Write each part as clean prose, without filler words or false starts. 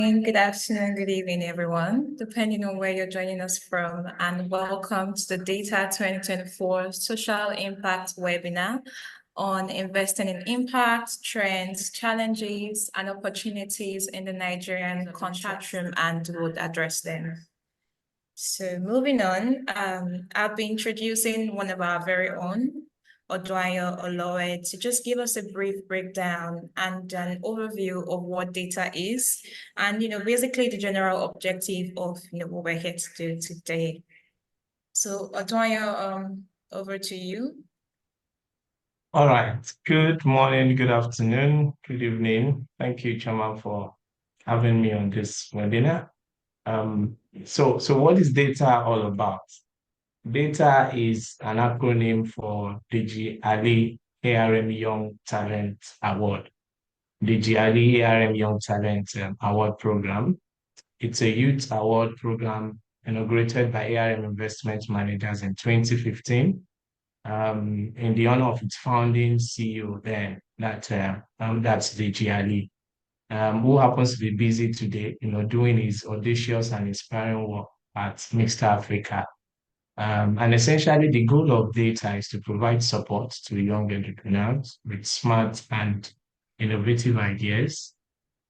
Good afternoon, good evening, everyone, depending on where you're joining us from, and welcome to the DAAYTA 2024 Social Impact Webinar on investing in impact, trends, challenges, and opportunities in the Nigerian contract room, and would address them. So moving on, I'll be introducing one of our very own, Odwayo Olowe, to just give us a brief breakdown and an overview of what DAAYTA is, and basically the general objective of what we're here to do today. So Odwayo, over to you. All right. Good morning, good afternoon, good evening. Thank you, Chama, for having me on this webinar. So what is DAAYTA all about? DAAYTA is an acronym for DG Ali ARM Young Talent Award. DG Ali ARM Young Talent Award Program. It's a youth award program inaugurated by ARM Investment Managers in 2015. In the honor of its founding CEO then, that's DG Ali, who happens to be busy today, doing his audacious and inspiring work at Mr. Africa. And essentially, the goal of DAAYTA is to provide support to young entrepreneurs with smart and innovative ideas,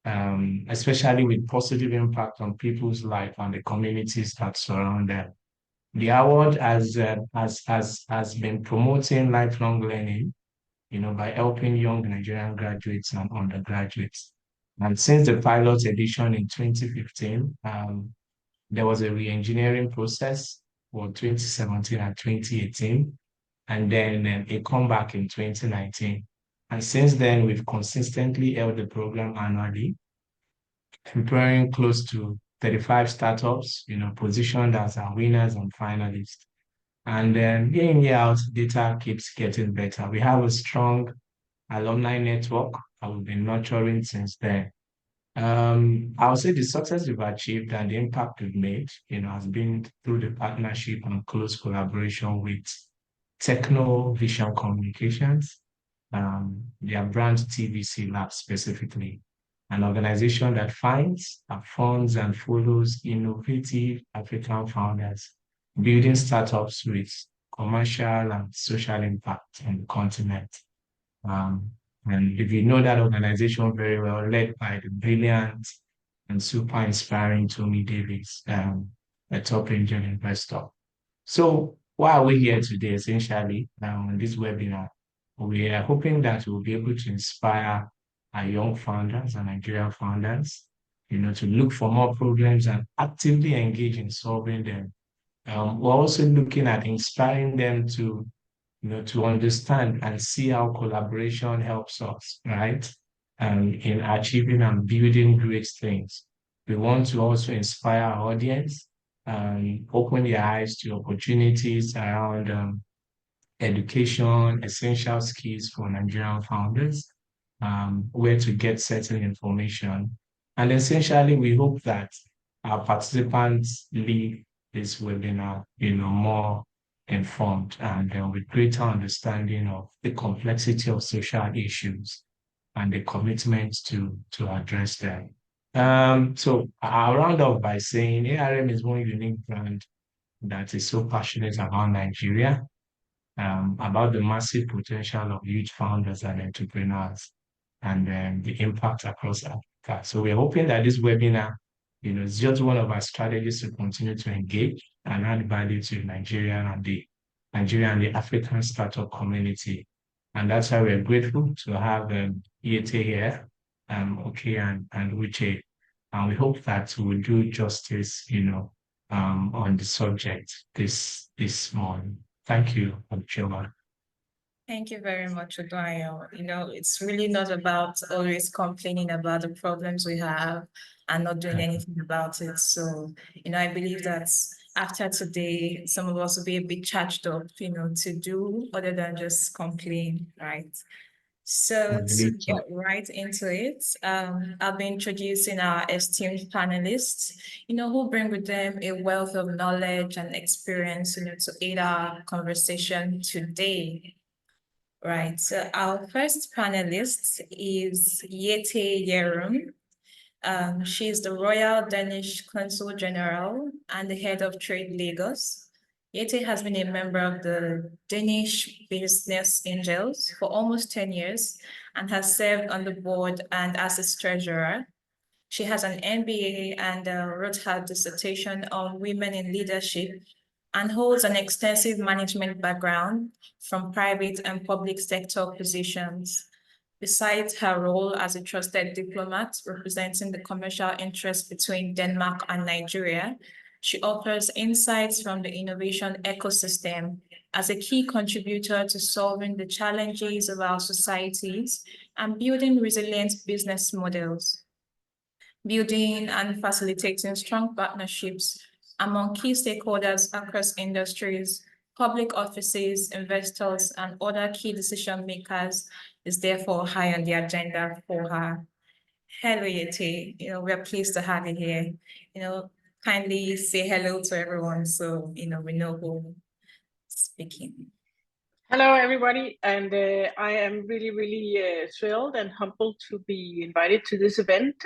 especially with positive impact on people's life and the communities that surround them. The award has been promoting lifelong learning, by helping young Nigerian graduates and undergraduates. And since the pilot edition in 2015, there was a re-engineering process for 2017 and 2018, and then a comeback in 2019. And since then, we've consistently held the program annually, preparing close to 35 startups, positioned as our winners and finalists. And then year in, year out, DAAYTA keeps getting better. We have a strong alumni network that we've been nurturing since then. I would say the success we've achieved and the impact we've made, has been through the partnership and close collaboration with Techno Vision Communications, their brand TVC Lab specifically, an organization that finds, funds, and follows innovative African founders, building startups with commercial and social impact on the continent. And if you know that organization very well, led by the brilliant and super inspiring Tony Davis, a top angel investor. So why are we here today, essentially, on this webinar? We are hoping that we'll be able to inspire our young founders and Nigerian founders, to look for more problems and actively engage in solving them. We're also looking at inspiring them to understand and see how collaboration helps us, right? In achieving and building great things. We want to also inspire our audience and open their eyes to opportunities around education, essential skills for Nigerian founders, where to get certain information. And essentially, we hope that our participants leave this webinar, more informed and with greater understanding of the complexity of social issues and the commitment to address them. So I'll round off by saying ARM is one unique brand that is so passionate about Nigeria, about the massive potential of youth founders and entrepreneurs, and the impact across Africa. So we're hoping that this webinar, is just one of our strategies to continue to engage and add value to Nigeria and the African startup community. And that's why we're grateful to have DAAYTA here, okay, and Uche. And we hope that we'll do justice, on the subject this morning. Thank you, Chairman. Thank you very much, Odwayo. It's really not about always complaining about the problems we have and not doing anything about it. So, I believe that after today, some of us will be a bit charged up, to do other than just complain, right? So to get right into it, I'll be introducing our esteemed panelists, who bring with them a wealth of knowledge and experience, to aid our conversation today. Right, so our first panelist is Yete Yerum. She is the Royal Danish Consul General and the head of Trade Lagos. Yete has been a member of the Danish Business Angels for almost 10 years and has served on the board and as its treasurer. She has an MBA and wrote her dissertation on women in leadership and holds an extensive management background from private and public sector positions. Besides her role as a trusted diplomat representing the commercial interests between Denmark and Nigeria, she offers insights from the innovation ecosystem as a key contributor to solving the challenges of our societies and building resilient business models. Building and facilitating strong partnerships among key stakeholders across industries, public offices, investors, and other key decision makers is therefore high on the agenda for her. Hello, Yeti. We're pleased to have you here. Kindly say hello to everyone so we know who is speaking. Hello, everybody, and I am really thrilled and humbled to be invited to this event.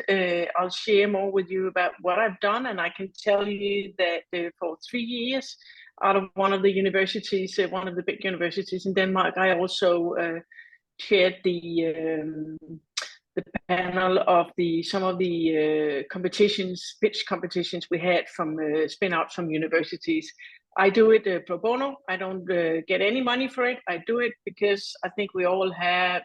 I'll share more with you about what I've done, and I can tell you that for 3 years, out of one of the universities, one of the big universities in Denmark, I also chaired the panel of some of the competitions, pitch competitions we had from spin out from universities. I do it pro bono. I don't get any money for it. I do it because I think we all have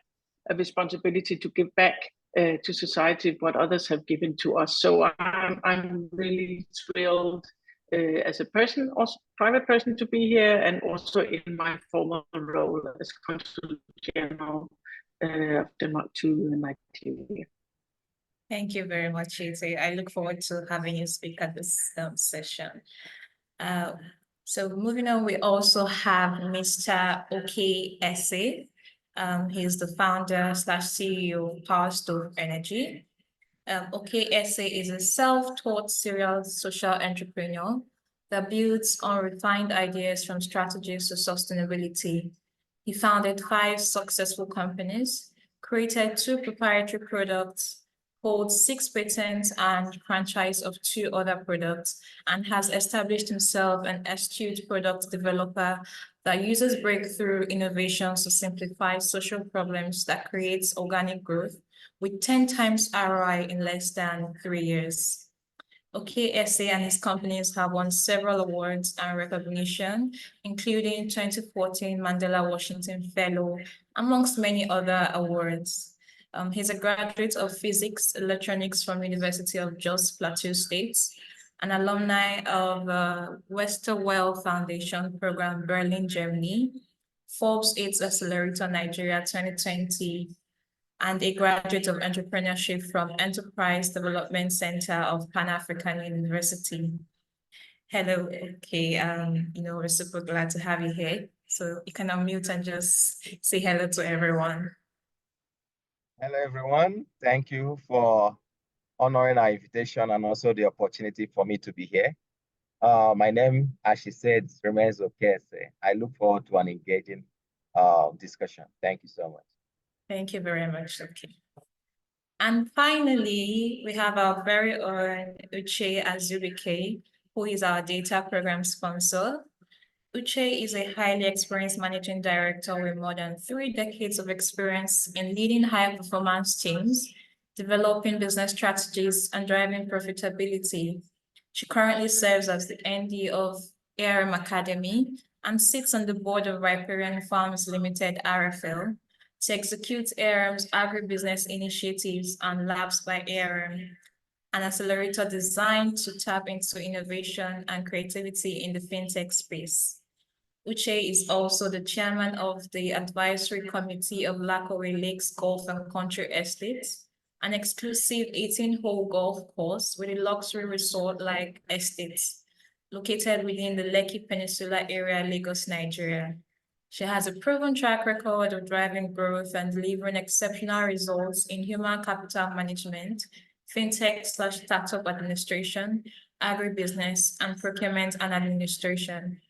a responsibility to give back to society what others have given to us. So I'm really thrilled as a person, also private person, to be here, and also in my former role as Consul General of Denmark to Nigeria. Thank you very much, Eze. I look forward to having you speak at this session. So moving on, we also have Mr. Oke Esse. He's the founder / CEO of Power Stove Energy. Oke Esse is a self-taught serial social entrepreneur that builds on refined ideas from strategies to sustainability. He founded 5 successful companies, created 2 proprietary products, holds 6 patents and franchise of 2 other products, and has established himself an astute product developer that uses breakthrough innovations to simplify social problems that creates organic growth with 10 times ROI in less than 3 years. Oke Esse and his companies have won several awards and recognition, including 2014 Mandela Washington Fellow, amongst many other awards. He's a graduate of physics, electronics from University of Jos Plateau State, an alumni of Westerwelle Foundation Program, Berlin, Germany, Forbes 8 Accelerator Nigeria 2020, and a graduate of entrepreneurship from Enterprise Development Center of Pan-African University. Hello, okay, we're super glad to have you here. So you can unmute and just say hello to everyone. Hello, everyone. Thank you for honoring our invitation and also the opportunity for me to be here. My name, as she said, remains Oke Esse. I look forward to an engaging discussion. Thank you so much. Thank you very much, Oke. And finally, we have our very own Uche Azubike, who is our data program sponsor. Uche is a highly experienced managing director with more than 3 decades of experience in leading high-performance teams, developing business strategies, and driving profitability. She currently serves as the ND of ARM Academy and sits on the board of Riparian Farms Limited, RFL, to execute ARM's agribusiness initiatives and Labs by ARM, an accelerator designed to tap into innovation and creativity in the fintech space. Uche is also the chairman of the advisory committee of Lakaway Lakes Golf and Country Estate, an exclusive 18-hole golf course with a luxury resort-like estate located within the Lekki Peninsula area, Lagos, Nigeria. She has a proven track record of driving growth and delivering exceptional results in human capital management, fintech/startup administration, agribusiness, and procurement and administration.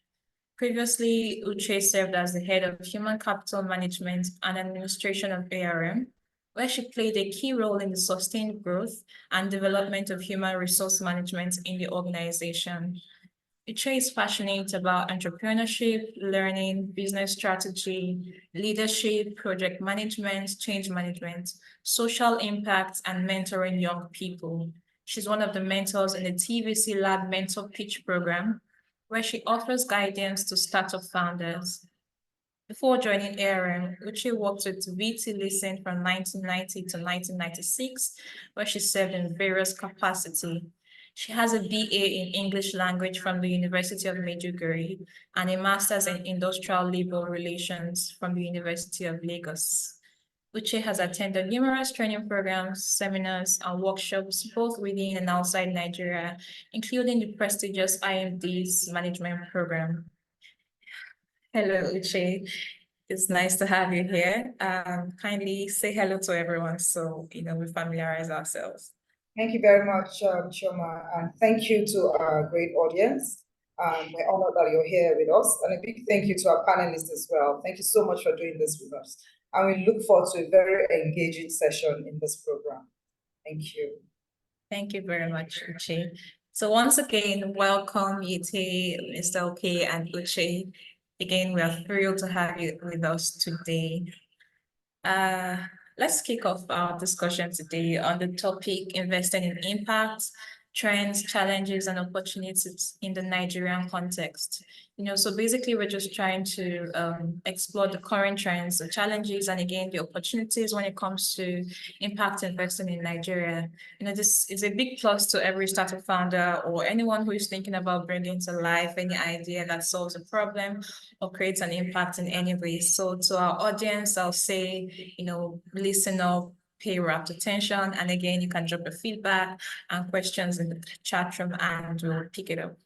Previously, Uche served as the head of human capital management and administration of ARM, where she played a key role in the sustained growth and development of human resource management in the organization. Uche is passionate about entrepreneurship, learning, business strategy, leadership, project management, change management, social impact, and mentoring young people. She's one of the mentors in the TVC Lab Mentor Pitch program, where she offers guidance to startup founders. Before joining ARM, Uche worked with VT Listen from 1990 to 1996, where she served in various capacities. She has a BA in English language from the University of Maiduguri and a master's in industrial labor relations from the University of Lagos. Uche has attended numerous training programs, seminars, and workshops both within and outside Nigeria, including the prestigious IMD's management program. Hello, Uche. It's nice to have you here. Kindly say hello to everyone so we familiarize ourselves. Thank you very much, Chioma, and thank you to our great audience. We're honored that you're here with us, and a big thank you to our panelists as well. Thank you so much for doing this with us. And we look forward to a very engaging session in this program. Thank you. Thank you very much, Uche. So once again, welcome Yete, Mr. OK, and Uche. Again, we are thrilled to have you with us today. Let's kick off our discussion today on the topic investing in impact, trends, challenges, and opportunities in the Nigerian context. So basically we're just trying to explore the current trends, the challenges, and again, the opportunities when it comes to impact investing in Nigeria. This is a big plus to every startup founder or anyone who is thinking about bringing to life any idea that solves a problem or creates an impact in any way. So to our audience, I'll say, listen up, pay rapt attention. And again, you can drop your feedback and questions in the chat room and we'll pick it up.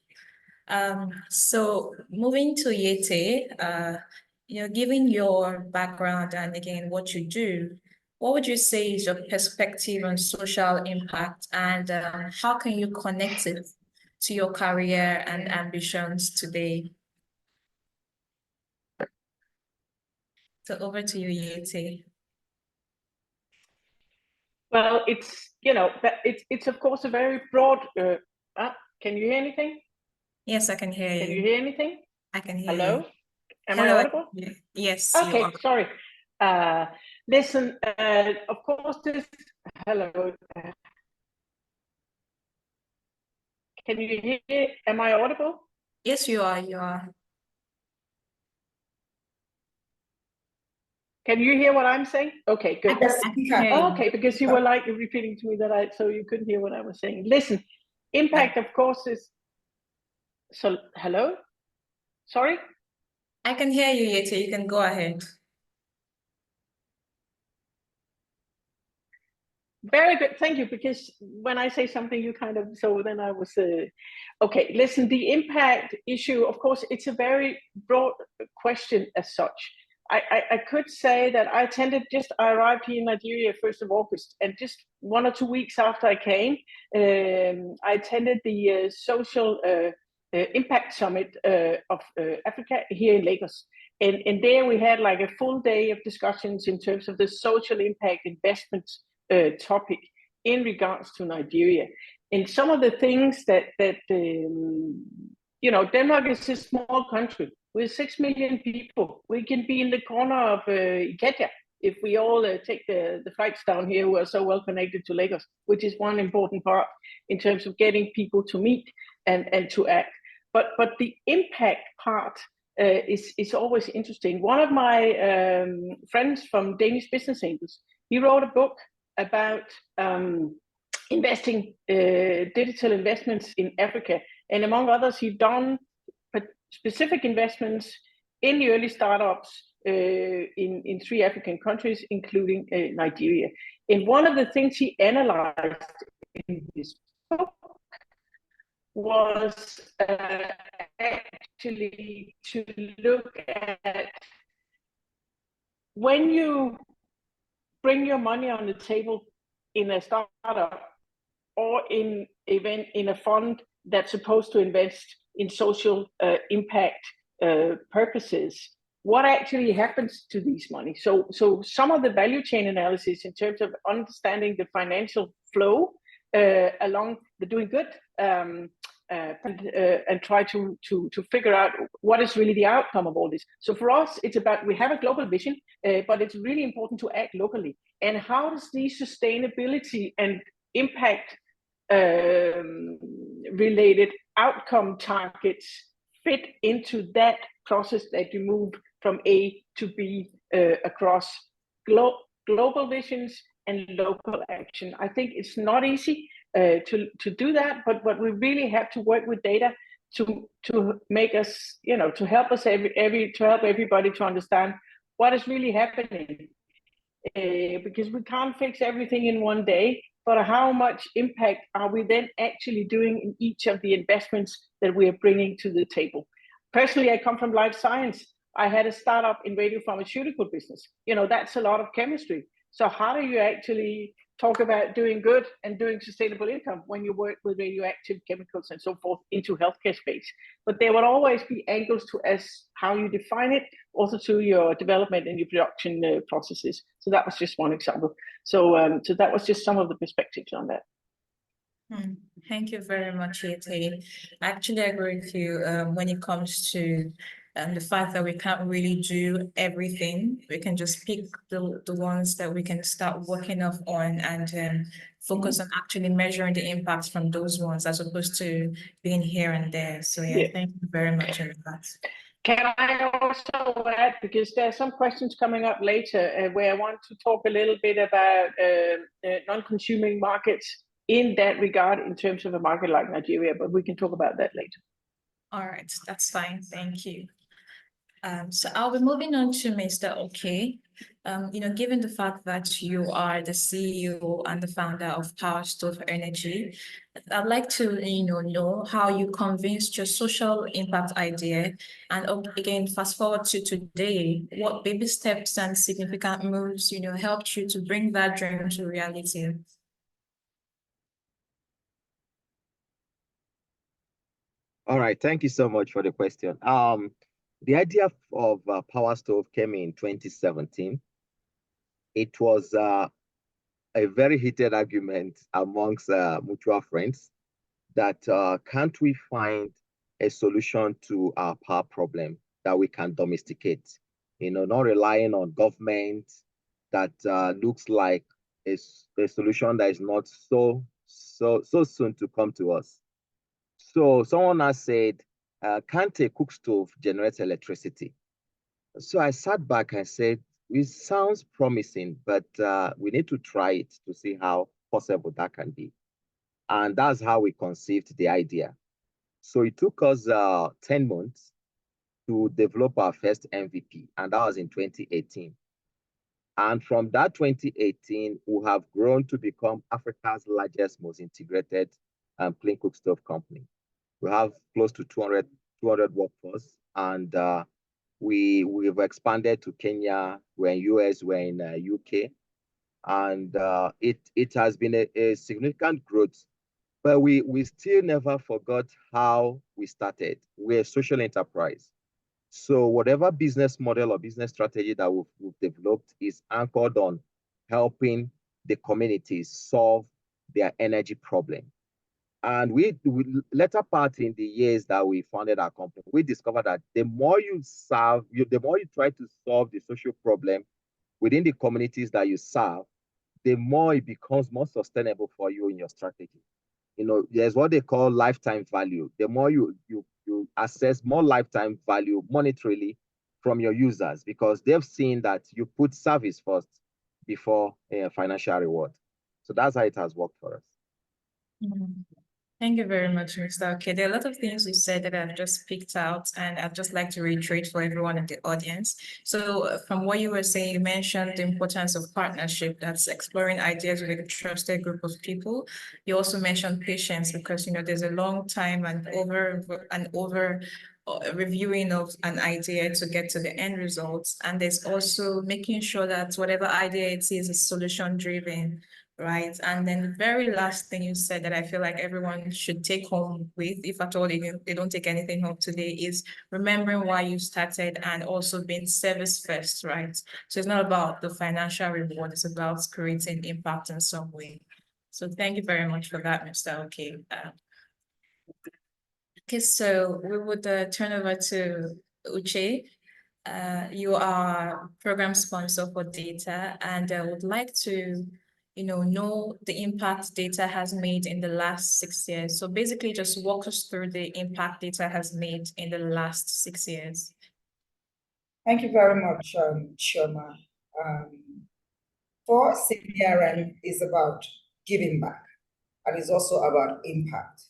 So moving to Yete, given your background and again, what you do, what would you say is your perspective on social impact and how can you connect it to your career and ambitions today? So over to you, Yete. Well, it's of course a very broad. Can you hear anything? Yes, I can hear you. Can you hear anything? I can hear Hello? you. Am Hello, I audible? Yes. Okay, you are. sorry. Listen, of course, hello. Can you hear? Am I audible? Yes, you are. You are. Can you hear what I'm saying? Okay, good. Okay, because you were like repeating to me that so you couldn't hear what I was saying. Listen, impact, of course, is. So, hello? Sorry? I can hear you, Yete. You can go ahead. Very good, thank you, because when I say something, you kind of, so then I was, okay, listen, the impact issue, of course, it's a very broad question as such. I could say that I arrived here in Nigeria 1st of August, and just 1 or 2 weeks after I came, I attended the Social Impact Summit of Africa here in Lagos. And there we had like a full day of discussions in terms of the social impact investments topic in regards to Nigeria. And some of the things that Denmark is a small country with 6 million people. We can be in the corner of Ikeja if we all take the flights down here who are so well connected to Lagos, which is one important part in terms of getting people to meet and to act. But the impact part is always interesting. One of my friends from Danish Business Angels, he wrote a book about investing digital investments in Africa, and among others, he'd done specific investments in the early startups in 3 African countries, including Nigeria. And one of the things he analyzed in his book was actually to look at when you bring your money on the table in a startup or in a fund that's supposed to invest in social impact purposes, what actually happens to these money. So some of the value chain analysis in terms of understanding the financial flow along the doing good, and try to figure out what is really the outcome of all this. So for us, it's about, we have a global vision, but it's really important to act locally. And how does these sustainability and impact related outcome targets fit into that process that you move from A to B across global visions and local action? I think it's not easy to do that, but we really have to work with data to make us, to help us to help everybody to understand what is really happening, because we can't fix everything in one day. But how much impact are we then actually doing in each of the investments that we are bringing to the table? Personally, I come from life science. I had a startup in radiopharmaceutical business. That's a lot of chemistry. So how do you actually talk about doing good and doing sustainable income when you work with radioactive chemicals and so forth into healthcare space? But there will always be angles to as how you define it, also to your development and your production processes. So that was just one example. So that was just some of the perspectives on that. Thank you very much, DAAYTA. I actually agree with you when it comes to the fact that we can't really do everything. We can just pick the ones that we can start working off on and focus on actually measuring the impacts from those ones as opposed to being here and there. So yeah. Thank you very much on that. Can I also add, because there are some questions coming up later where I want to talk a little bit about non-consuming markets in that regard in terms of a market like Nigeria, but we can talk about that later. All right, that's fine. Thank you. So I'll be moving on to Mr. Okay. Given the fact that you are the CEO and the founder of Power Stove Energy, I'd like to know how you convinced your social impact idea, and again, fast forward to today, what baby steps and significant moves helped you to bring that dream to reality? All right, thank you so much for the question. The idea of Power Stove came in 2017. It was a very heated argument amongst mutual friends that can't we find a solution to our power problem that we can domesticate, not relying on government that looks like a solution that is not so soon to come to us. So someone has said, can't a cook stove generate electricity? So I sat back and said, it sounds promising, but we need to try it to see how possible that can be. And that's how we conceived the idea. So it took us 10 months to develop our first MVP, and that was in 2018. And from that 2018, we have grown to become Africa's largest, most integrated clean cook stove company. We have close to 200 workforce, and we've expanded to Kenya, we're in US, we're in UK, and it has been a significant growth. But we still never forgot how we started. We're a social enterprise. So whatever business model or business strategy that we've developed is anchored on helping the communities solve their energy problem. And we later part in the years that we founded our company, we discovered that the more you serve, the more you try to solve the social problem within the communities that you serve, the more it becomes more sustainable for you in your strategy. There's what they call lifetime value. The more you assess more lifetime value monetarily from your users, because they've seen that you put service first before financial reward. So that's how it has worked for us. Thank you very much, Mr. Okay. There are a lot of things you said that I've just picked out, and I'd just like to reiterate for everyone in the audience. So from what you were saying, you mentioned the importance of partnership, that's exploring ideas with a trusted group of people. You also mentioned patience, because there's a long time and over reviewing of an idea to get to the end results. And there's also making sure that whatever idea it is solution driven, right? And then the very last thing you said that I feel like everyone should take home with, if at all they don't take anything home today, is remembering why you started and also being service first, right? So it's not about the financial reward, it's about creating impact in some way. So thank you very much for that, Mr. Okay. Okay, so we would turn over to Uche. You are program sponsor for DAAYTA, and I would like to, know the impact DAAYTA has made in the last 6 years. So basically, just walk us through the impact DAAYTA has made in the last 6 years. Thank you very much, Chioma. For CBRM is about giving back, and it's also about impact.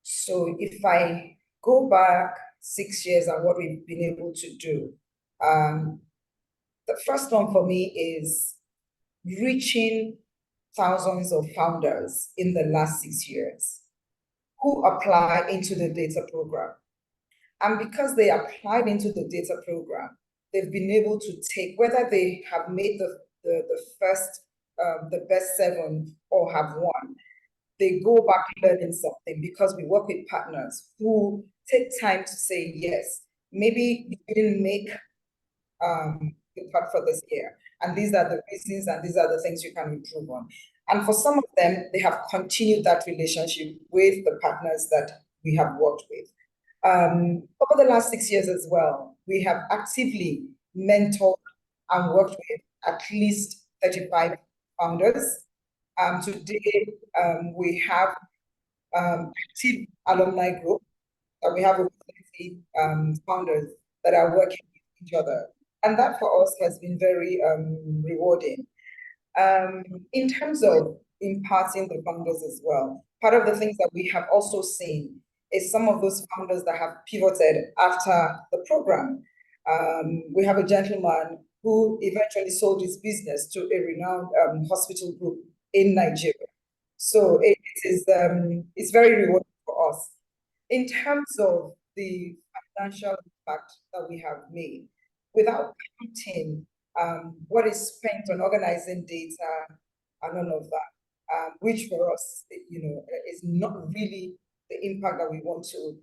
So if I go back 6 years and what we've been able to do, the first one for me is reaching thousands of founders in the last 6 years who apply into the DAAYTA program. And because they applied into the DAAYTA program, they've been able to take, whether they have made the first, the best 7 or have won, they go back learning something because we work with partners who take time to say, yes, maybe you didn't make the part for this year. And these are the reasons and these are the things you can improve on. And for some of them, they have continued that relationship with the partners that we have worked with. Over the last 6 years as well, we have actively mentored and worked with at least 35 founders. Today, we have active alumni group that we have over 30 founders that are working with each other. And that for us has been very rewarding. In terms of imparting the founders as well, part of the things that we have also seen is some of those founders that have pivoted after the program. We have a gentleman who eventually sold his business to a renowned hospital group in Nigeria. So it's very rewarding for us. In terms of the financial impact that we have made, without counting what is spent on organizing DAAYTA and all of that, which for us, is not really the impact that we want to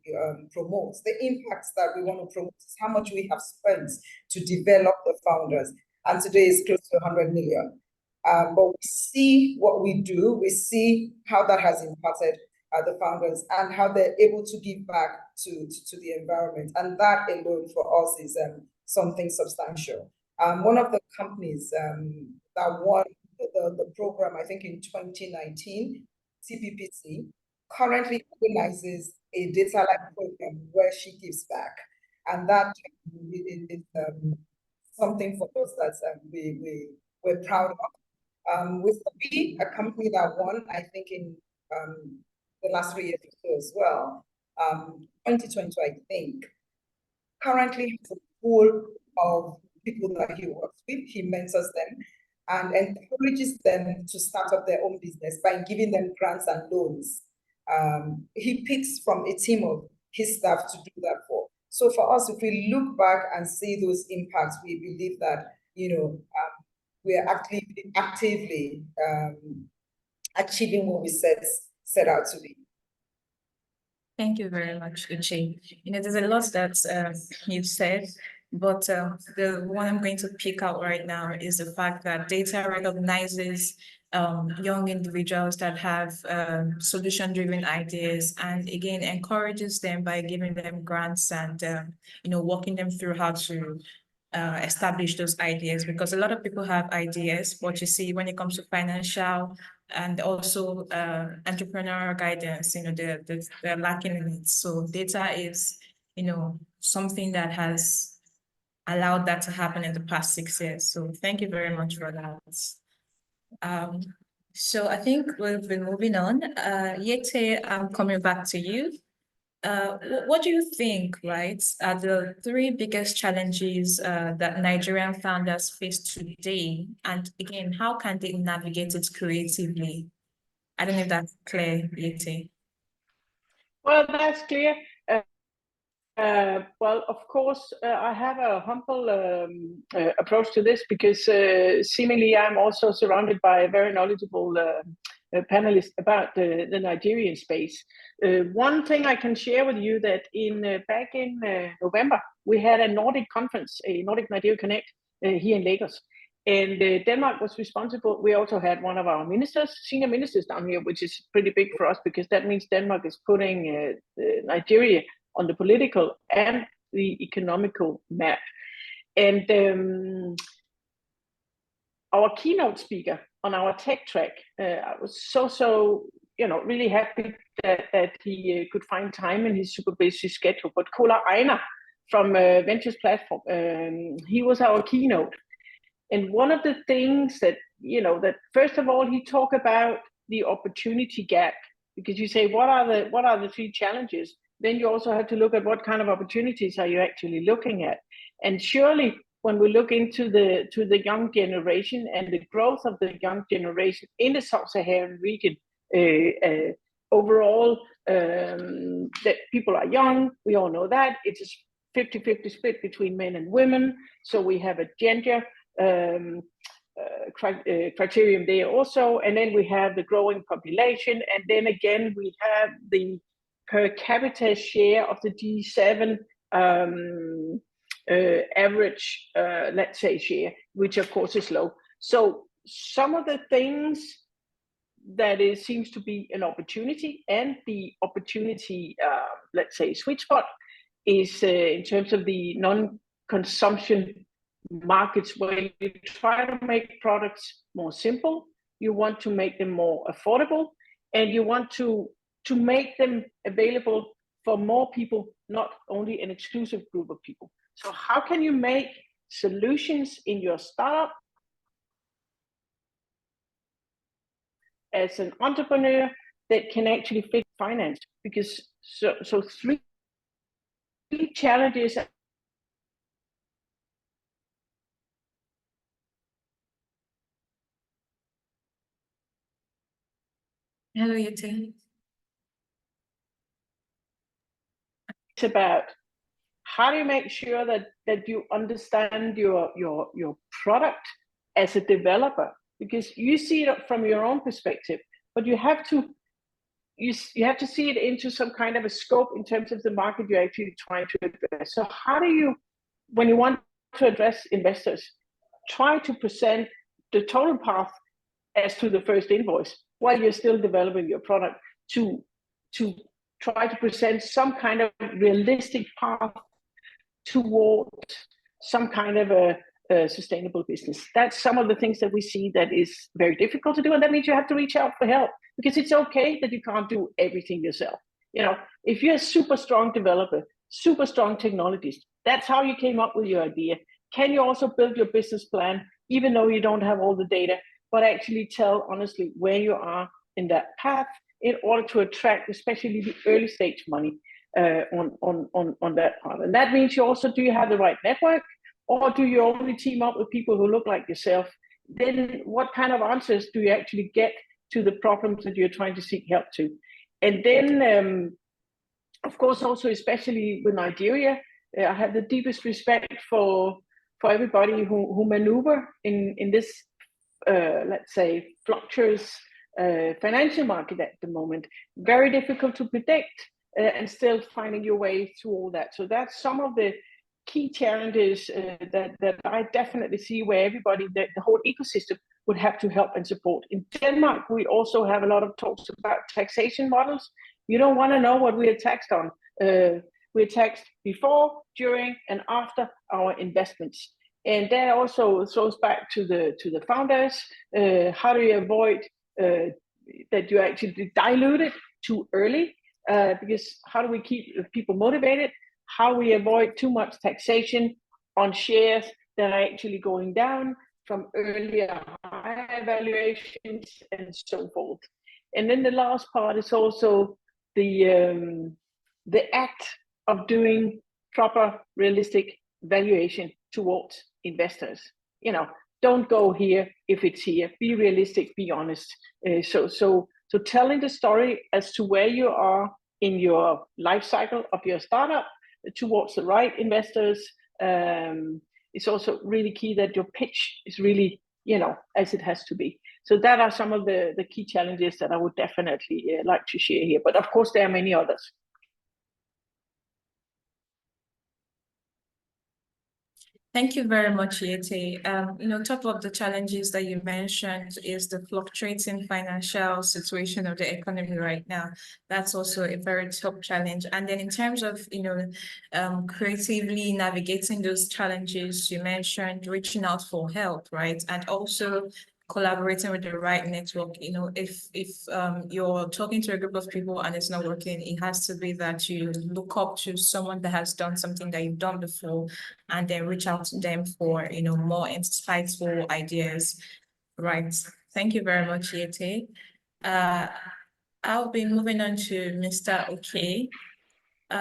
promote. The impacts that we want to promote is how much we have spent to develop the founders, and today is close to 100 million. But we see what we do, we see how that has impacted the founders and how they're able to give back to the environment. And that alone for us is something substantial. One of the companies that won the program, I think in 2019, CPPC, currently organizes a DAAYTA-like program where she gives back. And that is something for us that we're proud of. With B, a company that won, I think in the last 3 years or so as well, 2020, I think, currently has a pool of people that he works with. He mentors them and encourages them to start up their own business by giving them grants and loans. He picks from a team of his staff to do that for. So for us, if we look back and see those impacts, we believe that, we are actively achieving what we set out to be. Thank you very much, Uche. There's a lot that you've said, but the one I'm going to pick out right now is the fact that DAAYTA recognizes young individuals that have solution-driven ideas, and again encourages them by giving them grants and walking them through how to establish those ideas, because a lot of people have ideas, but you see when it comes to financial and also entrepreneurial guidance, they're lacking in it. So DAAYTA is, something that has allowed that to happen in the past 6 years. So thank you very much for that. So I think we've been moving on. Yete, I'm coming back to you. What do you think, right, are the 3 biggest challenges that Nigerian founders face today? And again, how can they navigate it creatively? I don't know if that's clear, Yete. Well, that's clear. Well, of course, I have a humble approach to this because seemingly I'm also surrounded by a very knowledgeable panelists about the Nigerian space. One thing I can share with you that back in November, we had a Nordic conference, a Nordic Nigeria Connect here in Lagos. And Denmark was responsible. We also had one of our ministers, senior ministers down here, which is pretty big for us because that means Denmark is putting Nigeria on the political and the economical map. And our keynote speaker on our tech track, I was so really happy that he could find time in his super busy schedule. But Kola Einar from Ventures Platform, he was our keynote. And one of the things that, that first of all, he talked about the opportunity gap, because you say, what are the three challenges? Then you also have to look at what kind of opportunities are you actually looking at. And surely when we look into the young generation and the growth of the young generation in the sub-Saharan region, overall, that people are young, we all know that. It's a 50-50 split between men and women. So we have a gender criterion there also. And then we have the growing population. And then again, we have the per capita share of the G7 average, let's say, share, which of course is low. So some of the things that seems to be an opportunity, and the opportunity, let's say, sweet spot is in terms of the non-consumption markets, where you try to make products more simple, you want to make them more affordable, and you want to make them available for more people, not only an exclusive group of people. So how can you make solutions in your startup as an entrepreneur that can actually fit finance? Because so three challenges. Hello, Yeti. It's about how do you make sure that you understand your product as a developer, because you see it from your own perspective, but you have to see it into some kind of a scope in terms of the market you're actually trying to address. So how do you, when you want to address investors, try to present the total path as to the first invoice while you're still developing your product, to try to present some kind of realistic path towards some kind of a sustainable business. That's some of the things that we see that is very difficult to do, and that means you have to reach out for help, because it's okay that you can't do everything yourself. If you're a super strong developer, super strong technologist, that's how you came up with your idea. Can you also build your business plan, even though you don't have all the data, but actually tell honestly where you are in that path, in order to attract especially the early stage money on that part? And that means you also, do you have the right network, or do you only team up with people who look like yourself? Then what kind of answers do you actually get to the problems that you're trying to seek help to? And then of course, also especially with Nigeria, I have the deepest respect for everybody who maneuver in this let's say fluctuous financial market at the moment. Very difficult to predict, and still finding your way through all that. So that's some of the key challenges that I definitely see, where everybody, the whole ecosystem, would have to help and support. In Denmark, we also have a lot of talks about taxation models. You don't want to know what we are taxed on. We're taxed before, during, and after our investments. And that also throws back to the founders. How do you avoid that you actually dilute it too early? Because how do we keep people motivated? How we avoid too much taxation on shares that are actually going down from earlier high valuations and so forth. And then the last part is also the act of doing proper, realistic valuation towards investors. Don't go here if it's here. Be realistic, be honest. So telling the story as to where you are in your life cycle of your startup, towards the right investors. It's also really key that your pitch is really, as it has to be. So that are some of the key challenges that I would definitely like to share here. But of course, there are many others. Thank you very much, Yete. Top of the challenges that you mentioned is the fluctuating financial situation of the economy right now. That's also a very top challenge. And then in terms of, creatively navigating those challenges, you mentioned reaching out for help, right? And also collaborating with the right network. If you're talking to a group of people and it's not working, it has to be that you look up to someone that has done something that you've done before and then reach out to them for more insightful ideas. Right. Thank you very much, Yete. I'll be moving on to Mr. Okay.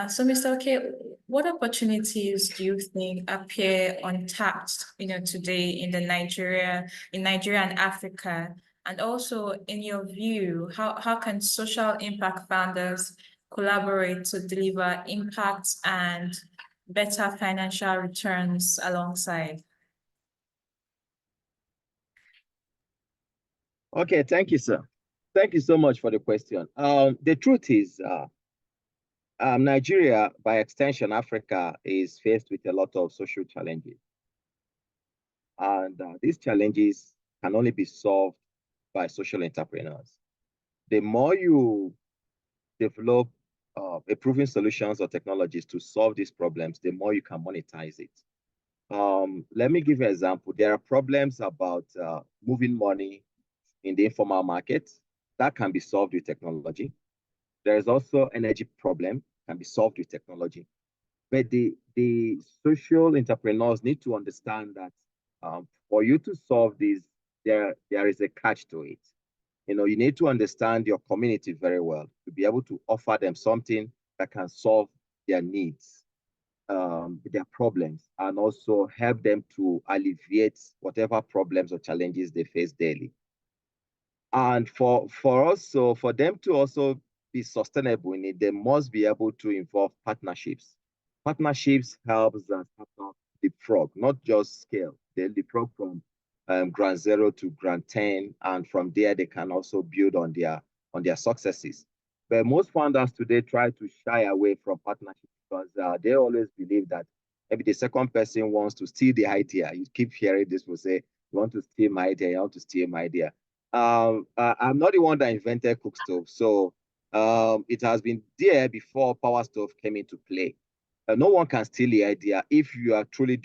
So Mr. Okay, what opportunities do you think appear untapped, today in Nigeria and Africa? And also, in your view, how can social impact founders collaborate to deliver impact and better financial returns alongside? Okay, thank you, sir. Thank you so much for the question. The truth is, Nigeria, by extension, Africa, is faced with a lot of social challenges. And these challenges can only be solved by social entrepreneurs. The more you develop proven solutions or technologies to solve these problems, the more you can monetize it. Let me give you an example. There are problems about moving money in the informal market that can be solved with technology. There is also energy problem can be solved with technology. But the social entrepreneurs need to understand that for you to solve this, there is a catch to it. You need to understand your community very well to be able to offer them something that can solve their needs, their problems, and also help them to alleviate whatever problems or challenges they face daily. And for them to also be sustainable in it, they must be able to involve partnerships. Partnerships helps us leapfrog, not just scale. They leapfrog from ground 0 to ground 10, and from there they can also build on their successes. But most founders today try to shy away from partnerships because they always believe that maybe the second person wants to steal the idea. You keep hearing this will say, "You want to steal my idea? You want to steal my idea?" I'm not the one that invented cook stove, so it has been there before power stove came into play. No one can steal the idea if you are truly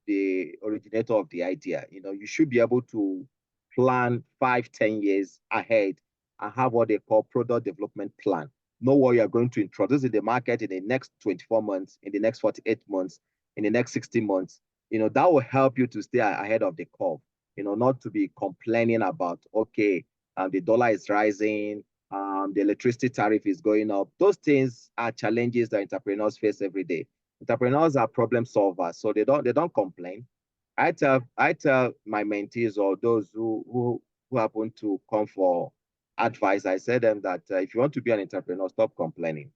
the originator of the idea. You should be able to plan 5-10 years ahead and have what they call product development plan. Know what you are going to introduce in the market in the next 24 months, in the next 48 months, in the next 60 months. That will help you to stay ahead of the curve. Not to be complaining about, okay, the dollar is rising, the electricity tariff is going up. Those things are challenges that entrepreneurs face every day. Entrepreneurs are problem solvers, so they don't complain. I tell my mentees or those who happen to come for advice, I say them that if you want to be an entrepreneur, stop complaining.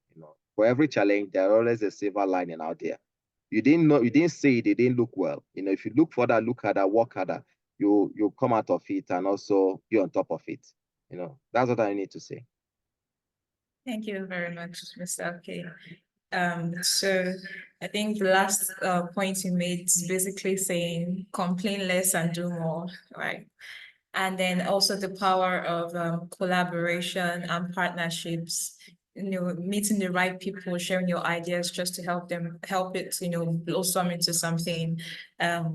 For every challenge, there's always a silver lining out there. You didn't see it, it didn't look well. If you look further, look harder, work harder, you come out of it and also be on top of it. That's what I need to say. Thank you very much, Mr. Okay. So I think the last point you made is basically saying complain less and do more, right? And then also the power of collaboration and partnerships, meeting the right people, sharing your ideas just to help it, blossom into something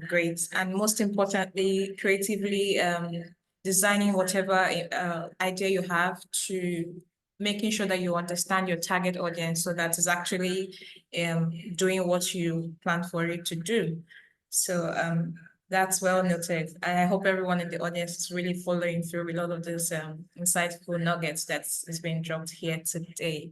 great. And most importantly, creatively designing whatever idea you have to making sure that you understand your target audience so that it's actually doing what you plan for it to do. So that's well noted. I hope everyone in the audience is really following through with all of these insightful nuggets that's been dropped here today.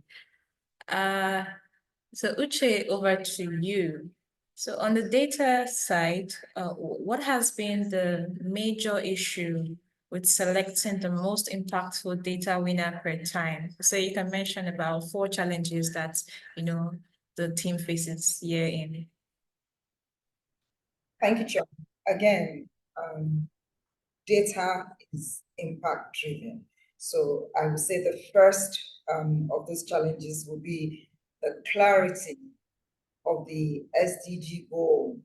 So Uche, over to you. So on the data side, what has been the major issue with selecting the most impactful data winner per time? So you can mention about 4 challenges that, the team faces year in? Thank you, Chair. Again, data is impact driven. So I would say the first of those challenges will be the clarity of the SDG goal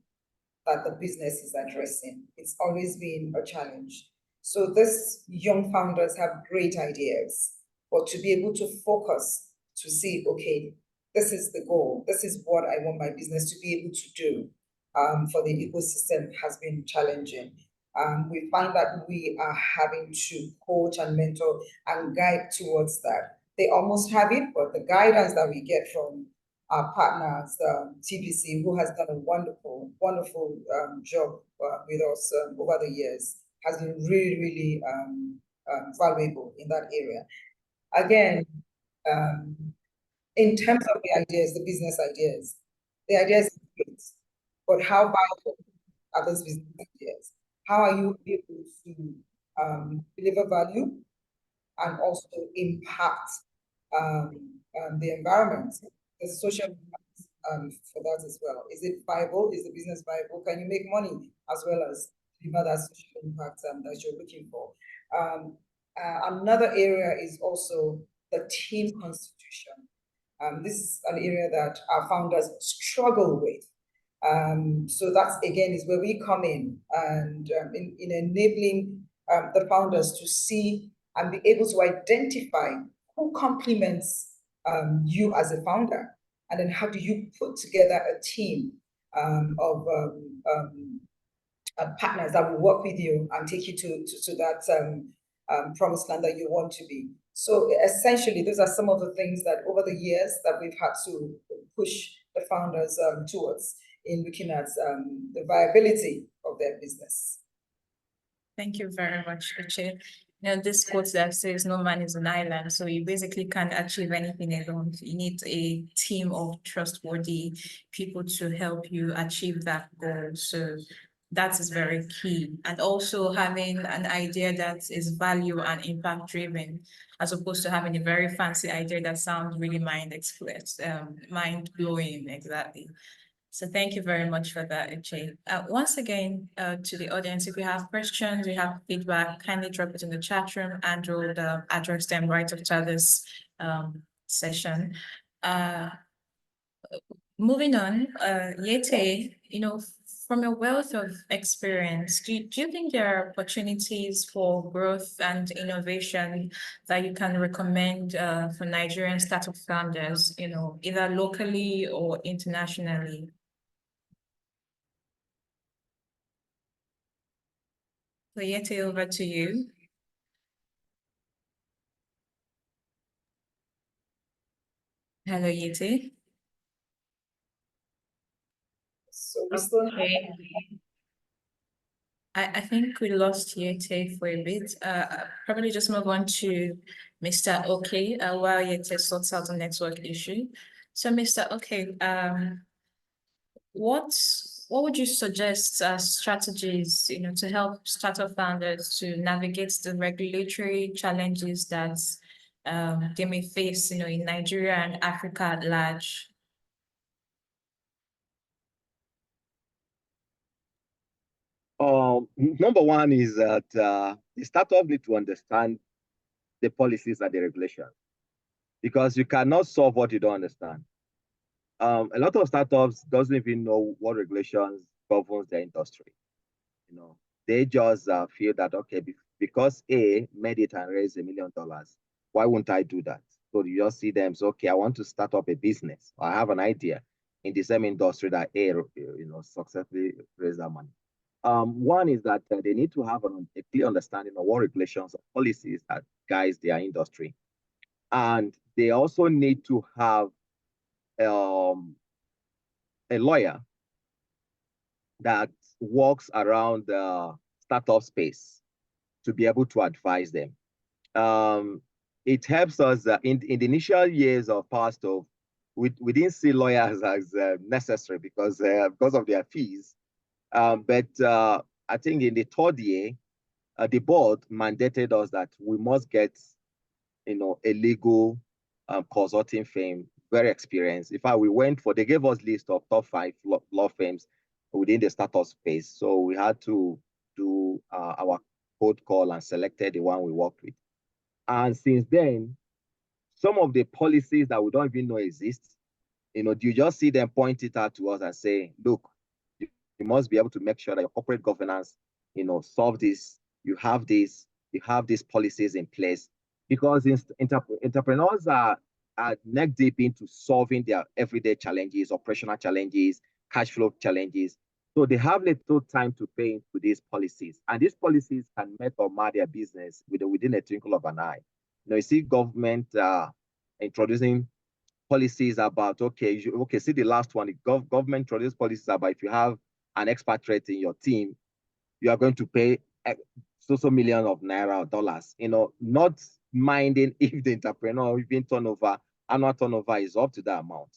that the business is addressing. It's always been a challenge. So these young founders have great ideas, but to be able to focus to see, okay, this is the goal, this is what I want my business to be able to do for the ecosystem has been challenging. We find that we are having to coach and mentor and guide towards that. They almost have it, but the guidance that we get from our partners, TPC, who has done a wonderful job with us over the years, has been really, really valuable in that area. Again, in terms of the ideas, the business ideas, the ideas are great, but how viable are those business ideas? How are you able to deliver value and also impact the environment, the social impact for that as well? Is it viable? Is the business viable? Can you make money as well as deliver that social impact that you're looking for? Another area is also the team constitution. This is an area that our founders struggle with. So that's again is where we come in and in enabling the founders to see and be able to identify who complements you as a founder, and then how do you put together a team of partners that will work with you and take you to that promised land that you want to be. So essentially, those are some of the things that over the years that we've had to push the founders towards in looking at the viability of their business. Thank you very much, Uche. You know, this quote that says no man is an island, so you basically can't achieve anything alone. You need a team of trustworthy people to help you achieve that goal. So that is very key. And also having an idea that is value and impact driven, as opposed to having a very fancy idea that sounds really mind blowing, exactly. So thank you very much for that, Uche. Once again, to the audience, if you have questions, you have feedback, kindly drop it in the chat room and we'll address them right after this session. Moving on, Yete, you know, from a wealth of experience, do you think there are opportunities for growth and innovation that you can recommend for Nigerian startup founders, you know, either locally or internationally? So Yete, over to you. Hello, Yete. So we still Okay. I think we lost Yete for a bit. Probably just move on to Mr. Okay, while Yete sorts out the network issue. So Mr. Okay, what would you suggest strategies, you know, to help startup founders to navigate the regulatory challenges that they may face, you know, in Nigeria and Africa at large? Number one is that the startup need to understand the policies and the regulations, because you cannot solve what you don't understand. A lot of startups doesn't even know what regulations governs their industry. You know, they just feel that, okay, because A made it and raised $1 million, why wouldn't I do that? So you just see them say, okay, I want to start up a business. I have an idea in the same industry that A, you know, successfully raised that money. One is that they need to have a clear understanding of what regulations or policies that guides their industry. And they also need to have a lawyer that works around the startup space to be able to advise them. It helps us in the initial years of PowerStove. We didn't see lawyers as necessary because of their fees. But I think in the third year, the board mandated us that we must get, you know, a legal consulting firm very experienced. In fact, they gave us list of top 5 law firms within the startup space. So we had to do our code call and selected the one we worked with. And since then, some of the policies that we don't even know exist, you just see them point it out to us and say, look, you must be able to make sure that your corporate governance, solve this. You have these policies in place, because entrepreneurs are neck deep into solving their everyday challenges, operational challenges, cash flow challenges. So they have little time to pay into these policies, and these policies can make or mar their business within a twinkle of an eye. You see government introducing policies about, see the last one, the government introduced policies about if you have an expatriate in your team, you are going to pay so millions of naira or dollars, not minding if the entrepreneur even annual turnover is up to that amount.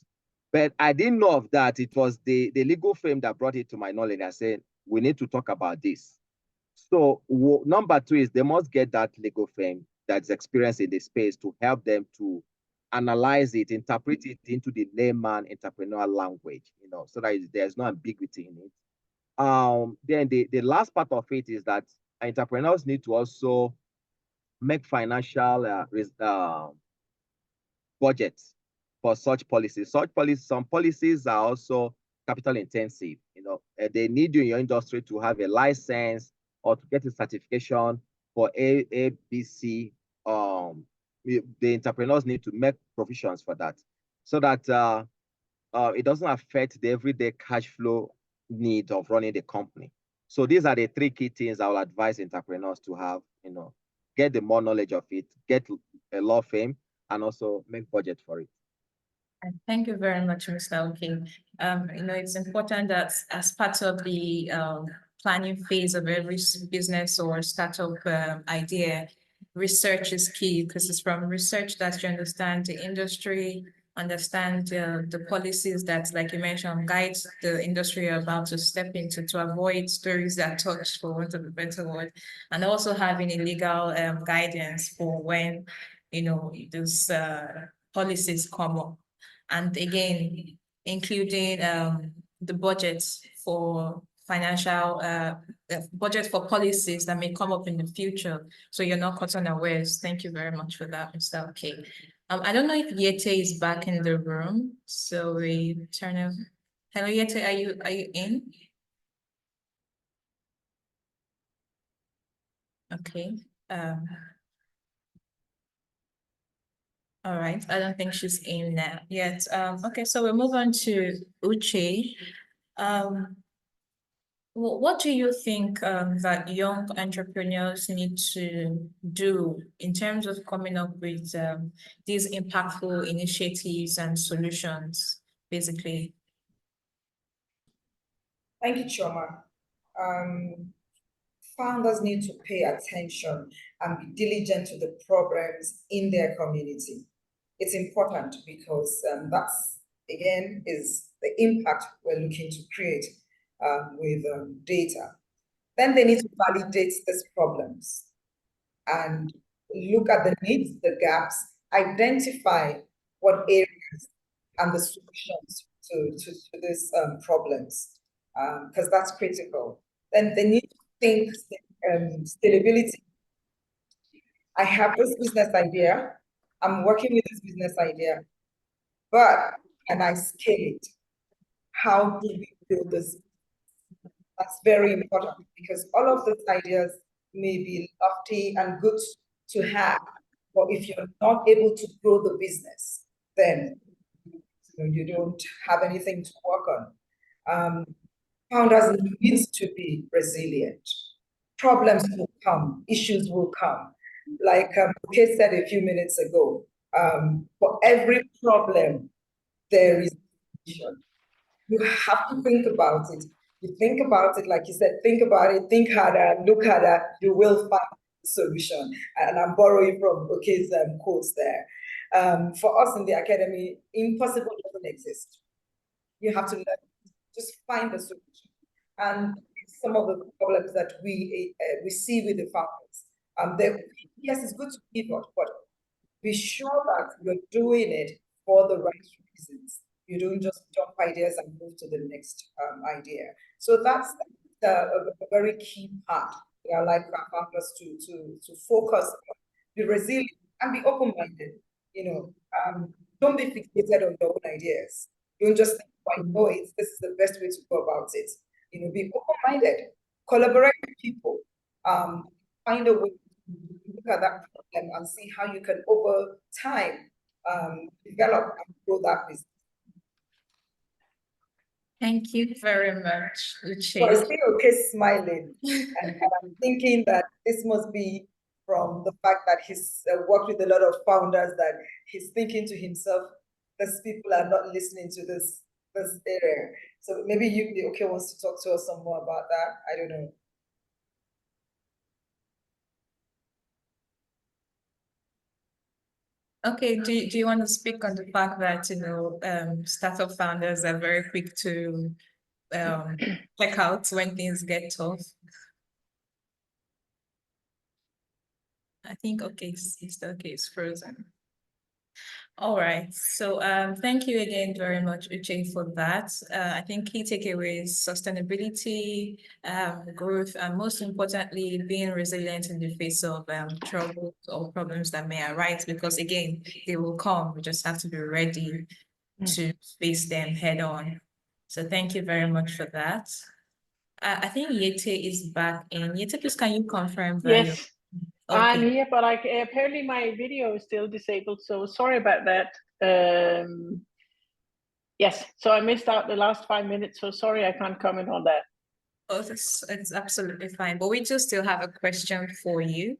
But I didn't know of that. It was the legal firm that brought it to my knowledge. I said, we need to talk about this. So number 2 is they must get that legal firm that's experienced in the space to help them to analyze it, interpret it into the layman entrepreneurial language, so that there's no ambiguity in it. Then the last part of it is that entrepreneurs need to also make financial budgets for such policies. Some policies are also capital intensive. They need you in your industry to have a license or to get a certification for ABC. The entrepreneurs need to make provisions for that, so that it doesn't affect the everyday cash flow need of running the company. So these are the 3 key things I will advise entrepreneurs to have. Get the more knowledge of it, get a law firm, and also make budget for it. Thank you very much, Mr. Oking. It's important that as part of the planning phase of every business or startup idea, research is key, because it's from research that you understand the industry, understand the policies that, like you mentioned, guides the industry you're about to step into, to avoid stories that touch, for want of a better word, and also having a legal guidance for when those policies come up. And again, including the budgets for financial budget for policies that may come up in the future, so you're not caught unawares. Thank you very much for that, Mr. Okay. I don't know if Yete is back in the room, so we turn off. Hello, Yete, are you in? Okay. All right, I don't think she's in now yet. Okay, so we'll move on to Uche. What do you think that young entrepreneurs need to do in terms of coming up with these impactful initiatives and solutions, basically? Thank you, Choma. Founders need to pay attention and be diligent to the problems in their community. It's important because that's, again, is the impact we're looking to create with data. Then they need to validate these problems and look at the needs, the gaps, identify what areas and the solutions to these problems, because that's critical. Then they need to think scalability. I have this business idea. I'm working with this business idea, but can I scale it? How do we build this? That's very important, because all of those ideas may be lofty and good to have, but if you're not able to grow the business, then you don't have anything to work on. Founders need to be resilient. Problems will come, issues will come. Like Kate said a few minutes ago, for every problem, there is a solution. You have to think about it. You think about it, like you said, think about it, think harder, look harder, you will find a solution. And I'm borrowing from Oke's quotes there. For us in the academy, impossible doesn't exist. You have to learn, just find the solution. And some of the problems that we see with the founders, yes, it's good to pivot, but be sure that you're doing it for the right reasons. You don't just jump ideas and move to the next idea. So that's a very key part. I like our founders to focus on, be resilient and be open-minded. Don't be fixated on your own ideas. Don't just think, I know it, this is the best way to go about it. Be open-minded, collaborate with people, find a way to look at that problem and see how you can over time develop and grow that business. Thank you very much, Uche. So I see okay smiling, and I'm thinking that this must be from the fact that he's worked with a lot of founders, that he's thinking to himself, these people are not listening to this area. So maybe okay wants to talk to us some more about that. I don't know. Okay, do you want to speak on the fact that startup founders are very quick to check out when things get tough? I think it's frozen. All right, so thank you again very much, Uche, for that. I think key takeaways: sustainability, growth, and most importantly, being resilient in the face of troubles or problems that may arise, because again, they will come. We just have to be ready to face them head on. So thank you very much for that. I think Yete is back in. Yete, please can you confirm that? Yes. Okay. I'm here, but apparently my video is still disabled, so sorry about that. Yes, so I missed out the last 5 minutes, so sorry I can't comment on that. Oh, it's absolutely fine, but we just still have a question for you.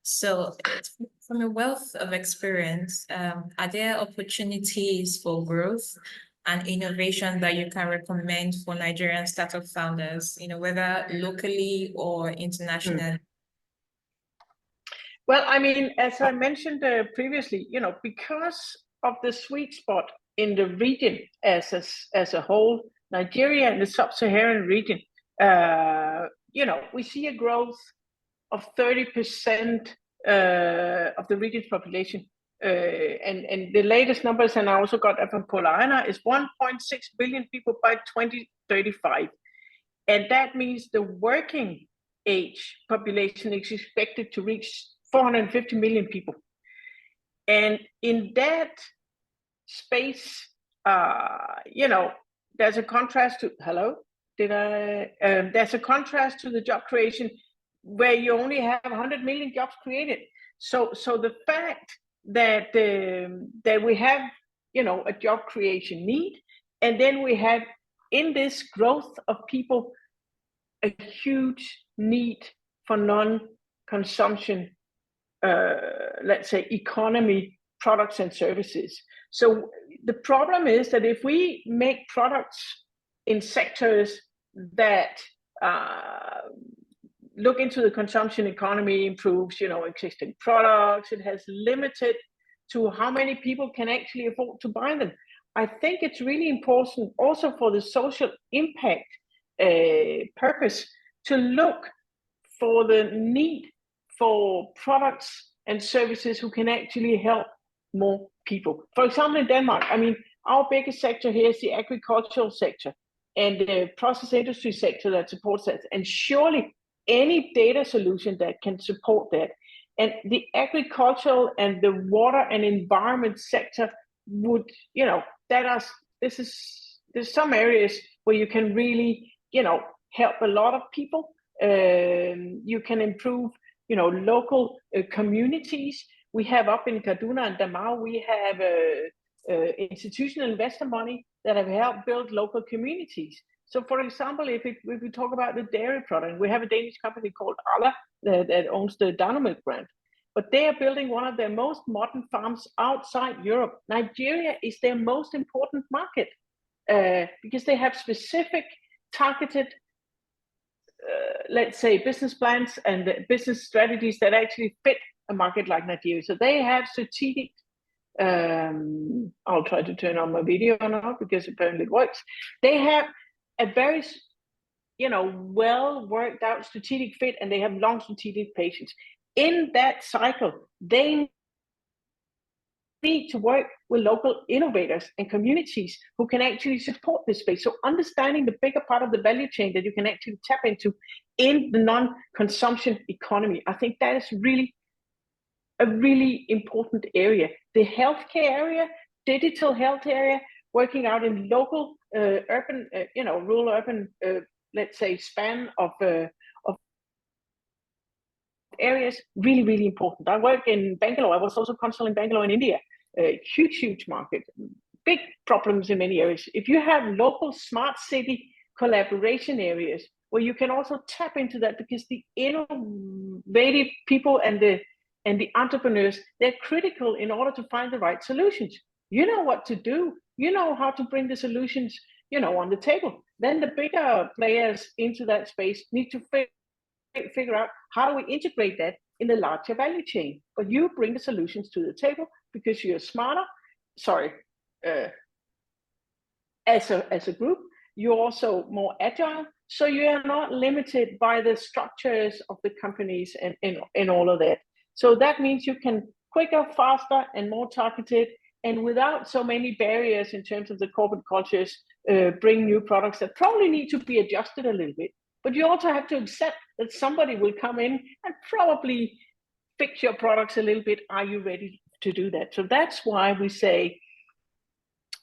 So from a wealth of experience, are there opportunities for growth and innovation that you can recommend for Nigerian startup founders, whether locally or internationally? Well, I mean, as I mentioned previously, because of the sweet spot in the region as a whole, Nigeria and the sub-Saharan region, we see a growth of 30% of the region's population. And the latest numbers, and I also got that from Polana, is 1.6 billion people by 2035. And that means the working age population is expected to reach 450 million people. And in that space, there's a contrast to, there's a contrast to the job creation where you only have 100 million jobs created. So the fact that we have, a job creation need, and then we have in this growth of people, a huge need for non-consumption, let's say, economy products and services. So the problem is that if we make products in sectors that look into the consumption economy, improves, existing products, it has limited to how many people can actually afford to buy them. I think it's really important also for the social impact purpose to look for the need for products and services who can actually help more people. For example, in Denmark, I mean, our biggest sector here is the agricultural sector and the process industry sector that supports that. And surely any data solution that can support that. And the agricultural and the water and environment sector would, there's some areas where you can really, help a lot of people. You can improve, local communities. We have up in Kaduna and Damao, we have institutional investor money that have helped build local communities. So for example, if we talk about the dairy product, we have a Danish company called Arla that owns the Danamilk brand. But they are building one of their most modern farms outside Europe. Nigeria is their most important market because they have specific targeted, let's say, business plans and business strategies that actually fit a market like Nigeria. So they have strategic, I'll try to turn on my video now because apparently it works. They have a very, well worked out strategic fit, and they have long strategic patience. In that cycle, they need to work with local innovators and communities who can actually support this space. So understanding the bigger part of the value chain that you can actually tap into in the non-consumption economy, I think that is really a really important area. The healthcare area, digital health area, working out in local urban, rural urban, let's say, span of areas, really, really important. I work in Bangalore. I was also consul in Bangalore in India. Huge market, big problems in many areas. If you have local smart city collaboration areas where you can also tap into that, because the innovative people and the entrepreneurs, they're critical in order to find the right solutions. You know what to do. You know how to bring the solutions, on the table. Then the bigger players into that space need to figure out how do we integrate that in the larger value chain. But you bring the solutions to the table because you're smarter. As a group, you're also more agile. So you are not limited by the structures of the companies and all of that. So that means you can quicker, faster, and more targeted, and without so many barriers in terms of the corporate cultures, bring new products that probably need to be adjusted a little bit. But you also have to accept that somebody will come in and probably fix your products a little bit. Are you ready to do that? So that's why we say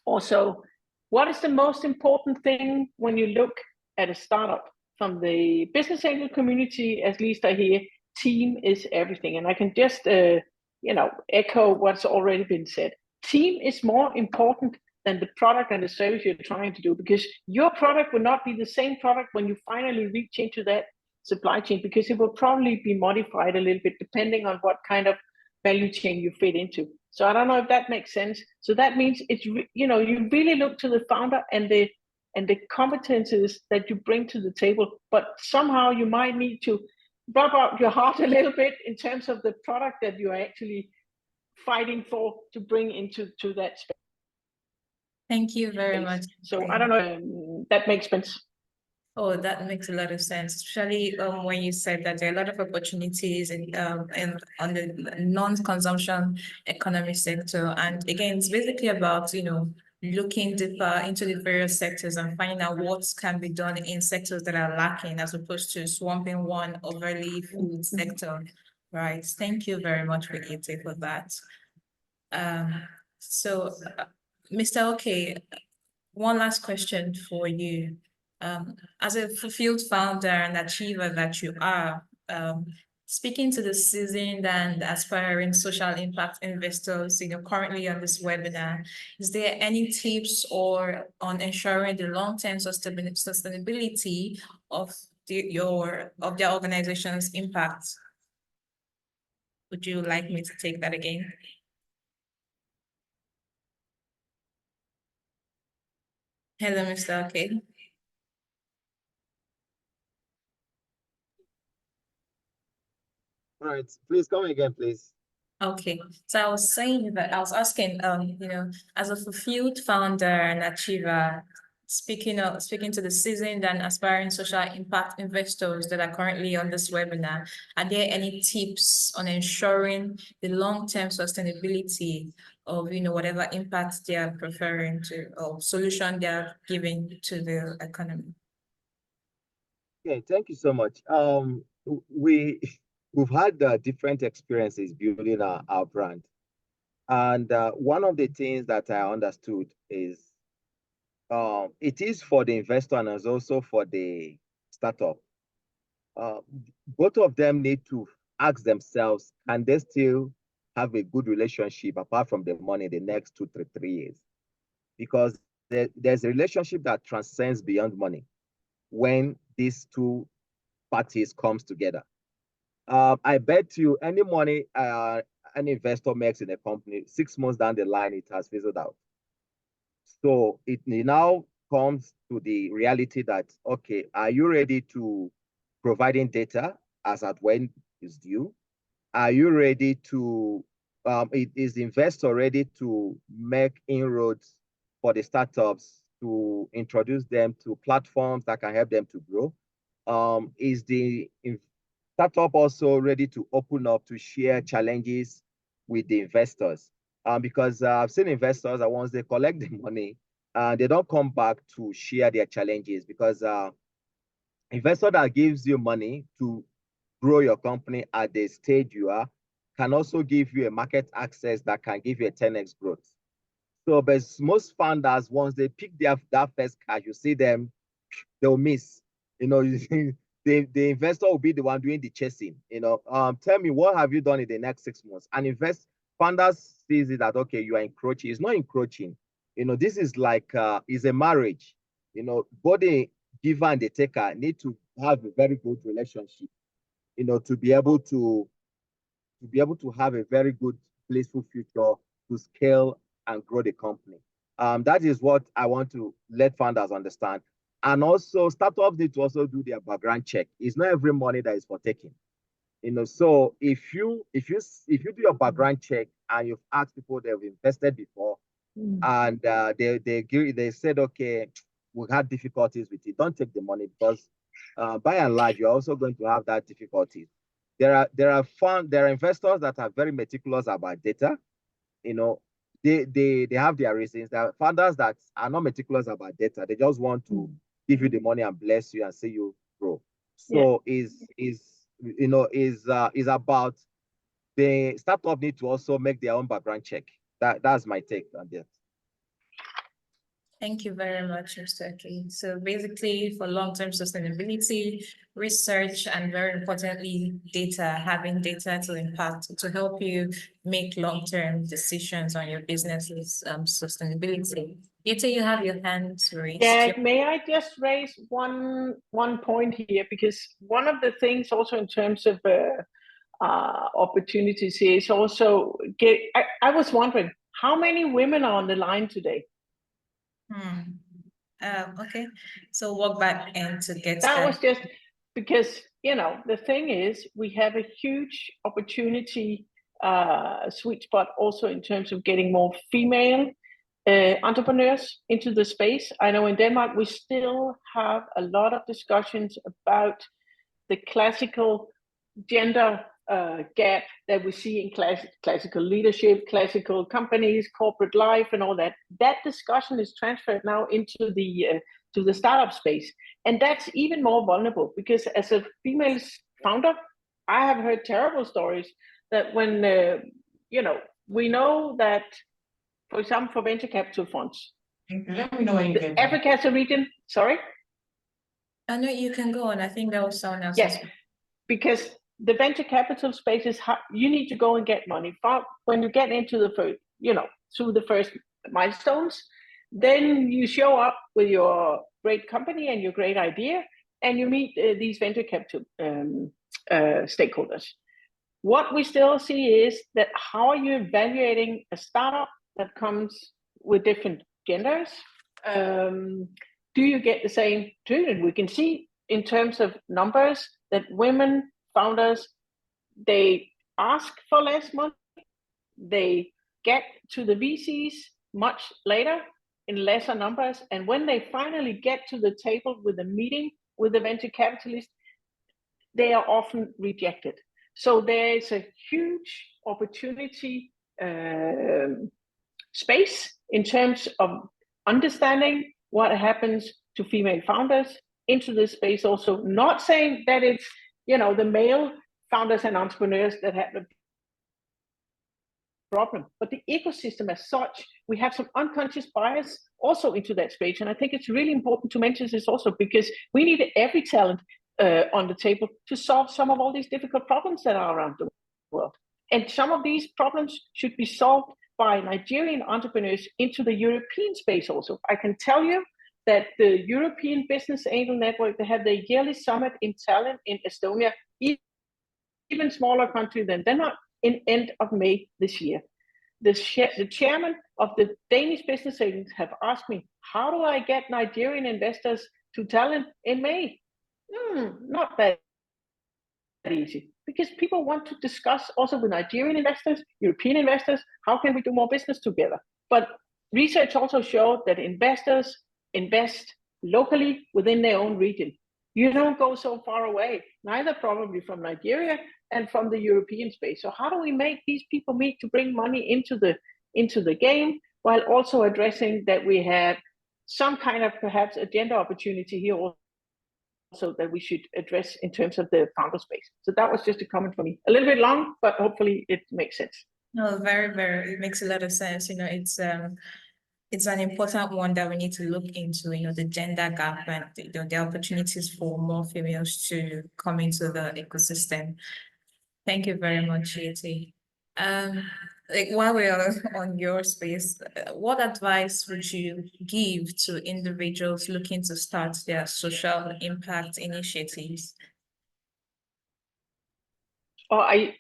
also, what is the most important thing when you look at a startup? From the business angel community, at least I hear, team is everything. And I can just, echo what's already been said. Team is more important than the product and the service you're trying to do, because your product will not be the same product when you finally reach into that supply chain, because it will probably be modified a little bit depending on what kind of value chain you fit into. So I don't know if that makes sense. So that means it's, you really look to the founder and the competences that you bring to the table, but somehow you might need to rub out your heart a little bit in terms of the product that you are actually fighting for to bring into that space. Thank you very much. So I don't know, that makes sense. Oh, that makes a lot of sense, especially when you said that there are a lot of opportunities in on the non-consumption economy sector. And again, it's basically about, looking deeper into the various sectors and finding out what can be done in sectors that are lacking, as opposed to swamping one overly food sector. Right. Thank you very much, Brigitte, for that. So, Mr. Okay, one last question for you. As a fulfilled founder and achiever that you are, speaking to the seasoned and aspiring social impact investors, currently on this webinar, is there any tips on ensuring the long-term sustainability of their organization's impact? Would you like me to take that again? Hello, Mr. Okay. All right, please come again, please. Okay, so I was saying that I was asking, as a fulfilled founder and achiever, speaking to the seasoned and aspiring social impact investors that are currently on this webinar, are there any tips on ensuring the long-term sustainability of, whatever impact they are preferring to, or solution they are giving to the economy? Okay, thank you so much. We've had different experiences building our brand. And one of the things that I understood is it is for the investor and it's also for the startup. Both of them need to ask themselves, can they still have a good relationship apart from the money the next 2 to 3 years? Because there's a relationship that transcends beyond money when these two parties comes together. I bet you any money an investor makes in a company, 6 months down the line, it has fizzled out. So it now comes to the reality that, okay, are you ready to providing data as at when is due? Are you ready to, is the investor ready to make inroads for the startups to introduce them to platforms that can help them to grow? Is the startup also ready to open up to share challenges with the investors? because I've seen investors that once they collect the money, they don't come back to share their challenges, because investor that gives you money to grow your company at the stage you are can also give you a market access that can give you a 10x growth. So, but most founders, once they pick that first cash, you see them, they'll miss. You know, the investor will be the one doing the chasing. You know, tell me, what have you done in the next 6 months? And founders sees it that, okay, you are encroaching. It's not encroaching. You know, this is like is a marriage. You know, both the giver and the taker need to have a very good relationship. You know, to be able to have a very good, blissful future, to scale and grow the company. That is what I want to let founders understand. And also, startups need to also do their background check. It's not every money that is for taking. You know, so if you do your background check and you've asked people that have invested before, and they said, okay, we had difficulties with it, don't take the money, because by and large, you're also going to have that difficulties. There are investors that are very meticulous about data. You know, they have their reasons. There are founders that are not meticulous about data. They just want to give you the money and bless you and see you grow. So is about the startup need to also make their own background check. That's my take on that. Thank you very much, Mr. Aki. So basically, for long-term sustainability, research, and very importantly, data, having data to help you make long-term decisions on your business's sustainability. DAAYTA, you have your hand raised. Yeah, may I just raise one point here, because one of the things also in terms of opportunities here is also I was wondering, how many women are on the line today? Okay, so walk back and to get that was just because, you know, the thing is, we have a huge opportunity sweet spot also in terms of getting more female entrepreneurs into the space. I know in Denmark we still have a lot of discussions about the classical gender gap that we see in classical leadership, classical companies, corporate life, and all that. That discussion is transferred now into the startup space, and that's even more vulnerable, because as a female founder, I have heard terrible stories that when you know, we know that, for example, for venture capital funds, Let me know when you get Africa as a region. Sorry. I know you can go on. I think that was someone else. Yes, because the venture capital space is how you need to go and get money. When you get into the first, you know, through the first milestones, then you show up with your great company and your great idea, and you meet these venture capital stakeholders. What we still see is that how are you evaluating a startup that comes with different genders? Do you get the same treatment? We can see in terms of numbers that women founders, they ask for less money, they get to the VCs much later in lesser numbers, and when they finally get to the table with a meeting with the venture capitalist, they are often rejected. So there is a huge opportunity space in terms of understanding what happens to female founders into this space. Also, not saying that it's, you know, the male founders and entrepreneurs that have the problem, but the ecosystem as such, we have some unconscious bias also into that space. And I think it's really important to mention this also, because we need every talent on the table to solve some of all these difficult problems that are around the world. And some of these problems should be solved by Nigerian entrepreneurs into the European space also. I can tell you that the European Business Angel Network, they have their yearly summit in Tallinn in Estonia, even smaller country than Denmark, in end of May this year. The chairman of the Danish Business Angels have asked me, how do I get Nigerian investors to Tallinn in May? Not that easy, because people want to discuss also with Nigerian investors, European investors, how can we do more business together? But research also showed that investors invest locally within their own region. You don't go so far away, neither probably from Nigeria and from the European space. So how do we make these people meet to bring money into the into the game, while also addressing that we have some kind of perhaps agenda opportunity here also that we should address in terms of the founder space. So that was just a comment for me. A little bit long, but hopefully it makes sense. No, very, it makes a lot of sense. It's an important one that we need to look into, the gender gap and the opportunities for more females to come into the ecosystem. Thank you very much, Yeti. Like while we're on your space, what advice would you give to individuals looking to start their social impact initiatives? Oh, I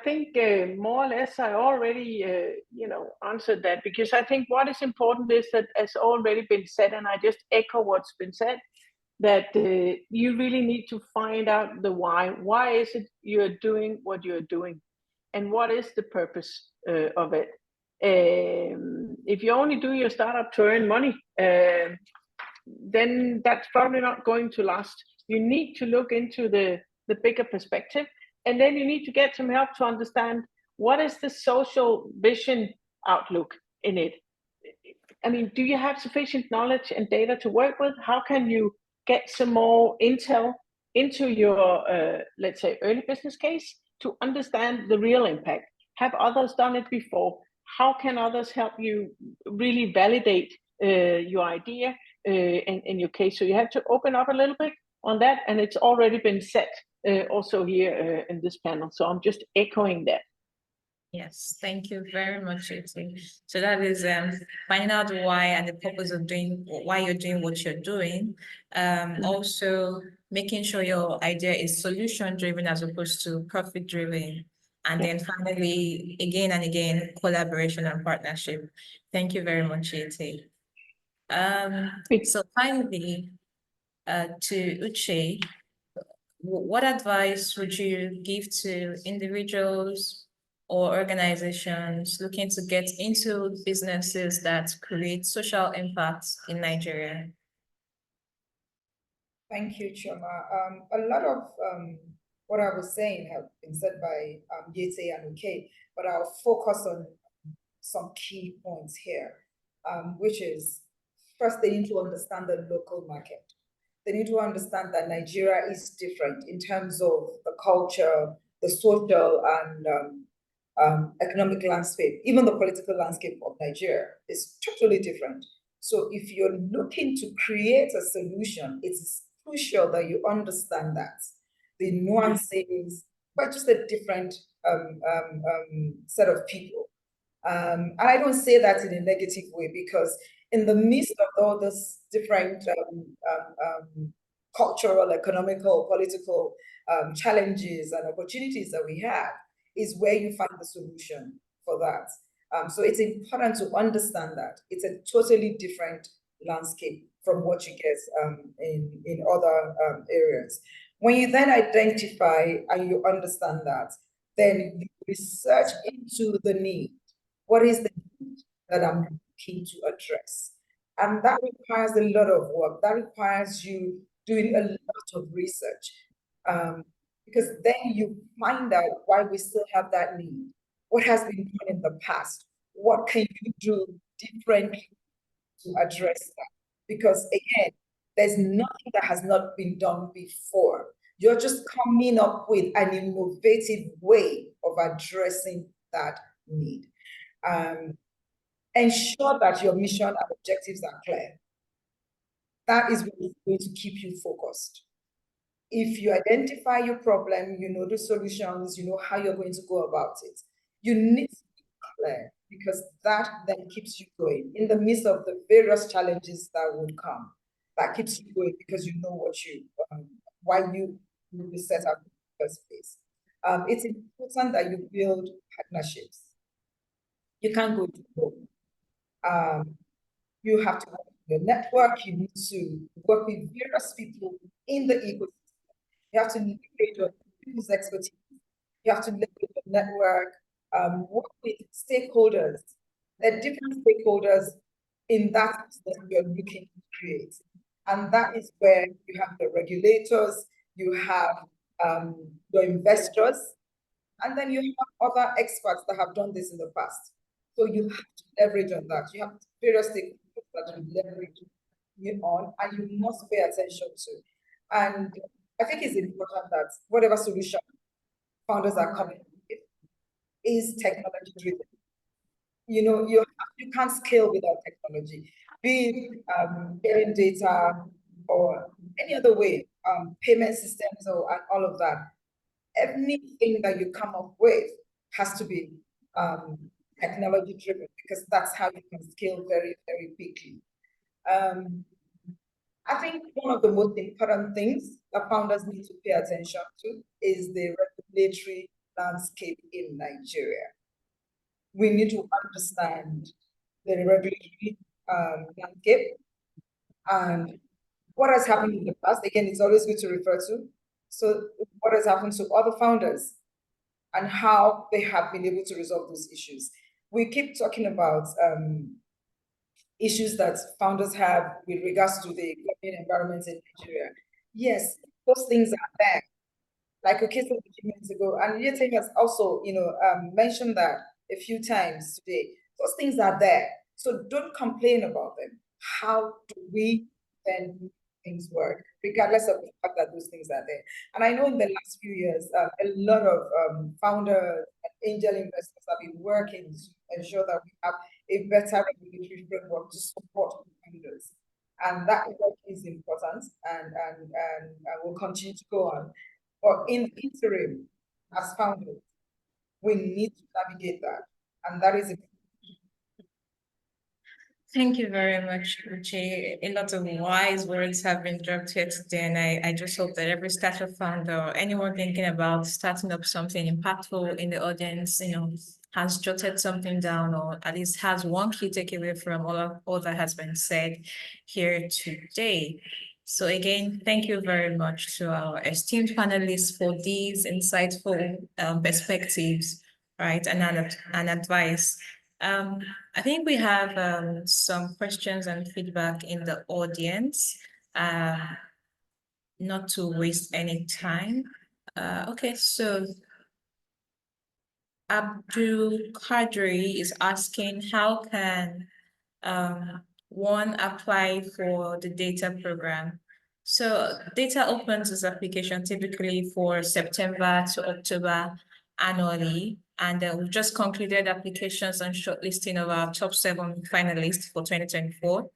think more or less I already answered that, because I think what is important is that has already been said, and I just echo what's been said, that you really need to find out the why. Why is it you're doing what you're doing, and what is the purpose of it? If you only do your startup to earn money, then that's probably not going to last. You need to look into the bigger perspective, and then you need to get some help to understand what is the social vision outlook in it. I mean, do you have sufficient knowledge and data to work with? How can you get some more intel into your, let's say, early business case to understand the real impact? Have others done it before? How can others help you really validate your idea in your case? So you have to open up a little bit on that, and it's already been said also here in this panel. So I'm just echoing that. Yes, thank you very much, Yeti. So that is finding out why and the purpose of why you're doing what you're doing. Also making sure your idea is solution driven as opposed to profit driven. And then finally, again and again, collaboration and partnership. Thank you very much, Yeti. So finally, to Uche, what advice would you give to individuals or organizations looking to get into businesses that create social impact in Nigeria? Thank you, Chioma. A lot of what I was saying have been said by Yete and Uke, but I'll focus on some key points here, which is, first, they need to understand the local market. They need to understand that Nigeria is different in terms of the culture, the social and economic landscape. Even the political landscape of Nigeria is totally different. So if you're looking to create a solution, it's crucial that you understand that. The nuances, but just a different set of people. And I don't say that in a negative way, because in the midst of all this different cultural, economical, political challenges and opportunities that we have, is where you find the solution for that. So it's important to understand that it's a totally different landscape from what you get in other areas. When you then identify and you understand that, then you research into the need. What is the need that I'm looking to address? And that requires a lot of work. That requires you doing a lot of research, because then you find out why we still have that need. What has been done in the past? What can you do differently to address that? Because again, there's nothing that has not been done before. You're just coming up with an innovative way of addressing that need. Ensure that your mission and objectives are clear. That is what is going to keep you focused. If you identify your problem, you know the solutions, you know how you're going to go about it. You need to be clear, because that then keeps you going in the midst of the various challenges that will come. That keeps you going because you know what why you set up in the first place. It's important that you build partnerships. You can't go to home. You have to work with your network. You need to work with various people in the ecosystem. You have to leverage your people's expertise. You have to leverage your network, work with stakeholders. There are different stakeholders in that you're looking to create. And that is where you have the regulators, you have your investors, and then you have other experts that have done this in the past. So you have to leverage on that. You have various stakeholders that you leverage you on, and you must pay attention to. And I think it's important that whatever solution founders are coming with is technology driven. You know, you can't scale without technology, be it getting data or any other way, payment systems or and all of that. Anything that you come up with has to be technology driven, because that's how you can scale very, very quickly. I think one of the most important things that founders need to pay attention to is the regulatory landscape in Nigeria. We need to understand the regulatory landscape and what has happened in the past. Again, it's always good to refer to. So what has happened to other founders and how they have been able to resolve those issues. We keep talking about issues that founders have with regards to the governing environment in Nigeria. Yes, those things are there. Like a case of a few minutes ago, and Yete has also, mentioned that a few times today. Those things are there, so don't complain about them. How do we then make things work, regardless of the fact that those things are there? And I know in the last few years, a lot of founders and angel investors have been working to ensure that we have a better regulatory framework to support founders. And that work is important and will continue to go on. But in the interim, as founders, we need to navigate that. And that is Thank you very much, Uche. A lot of wise words have been dropped here today, and I just hope that every startup founder or anyone thinking about starting up something impactful in the audience, has jotted something down, or at least has one key takeaway from all that has been said here today. So again, thank you very much to our esteemed panelists for these insightful perspectives, right, and advice. I think we have some questions and feedback in the audience, not to waste any time. Okay, so Abdul Kadri is asking, how can one apply for the DAAYTA program? So DAAYTA opens its application typically for September to October annually, and we've just concluded applications and shortlisting of our top 7 finalists for 2024.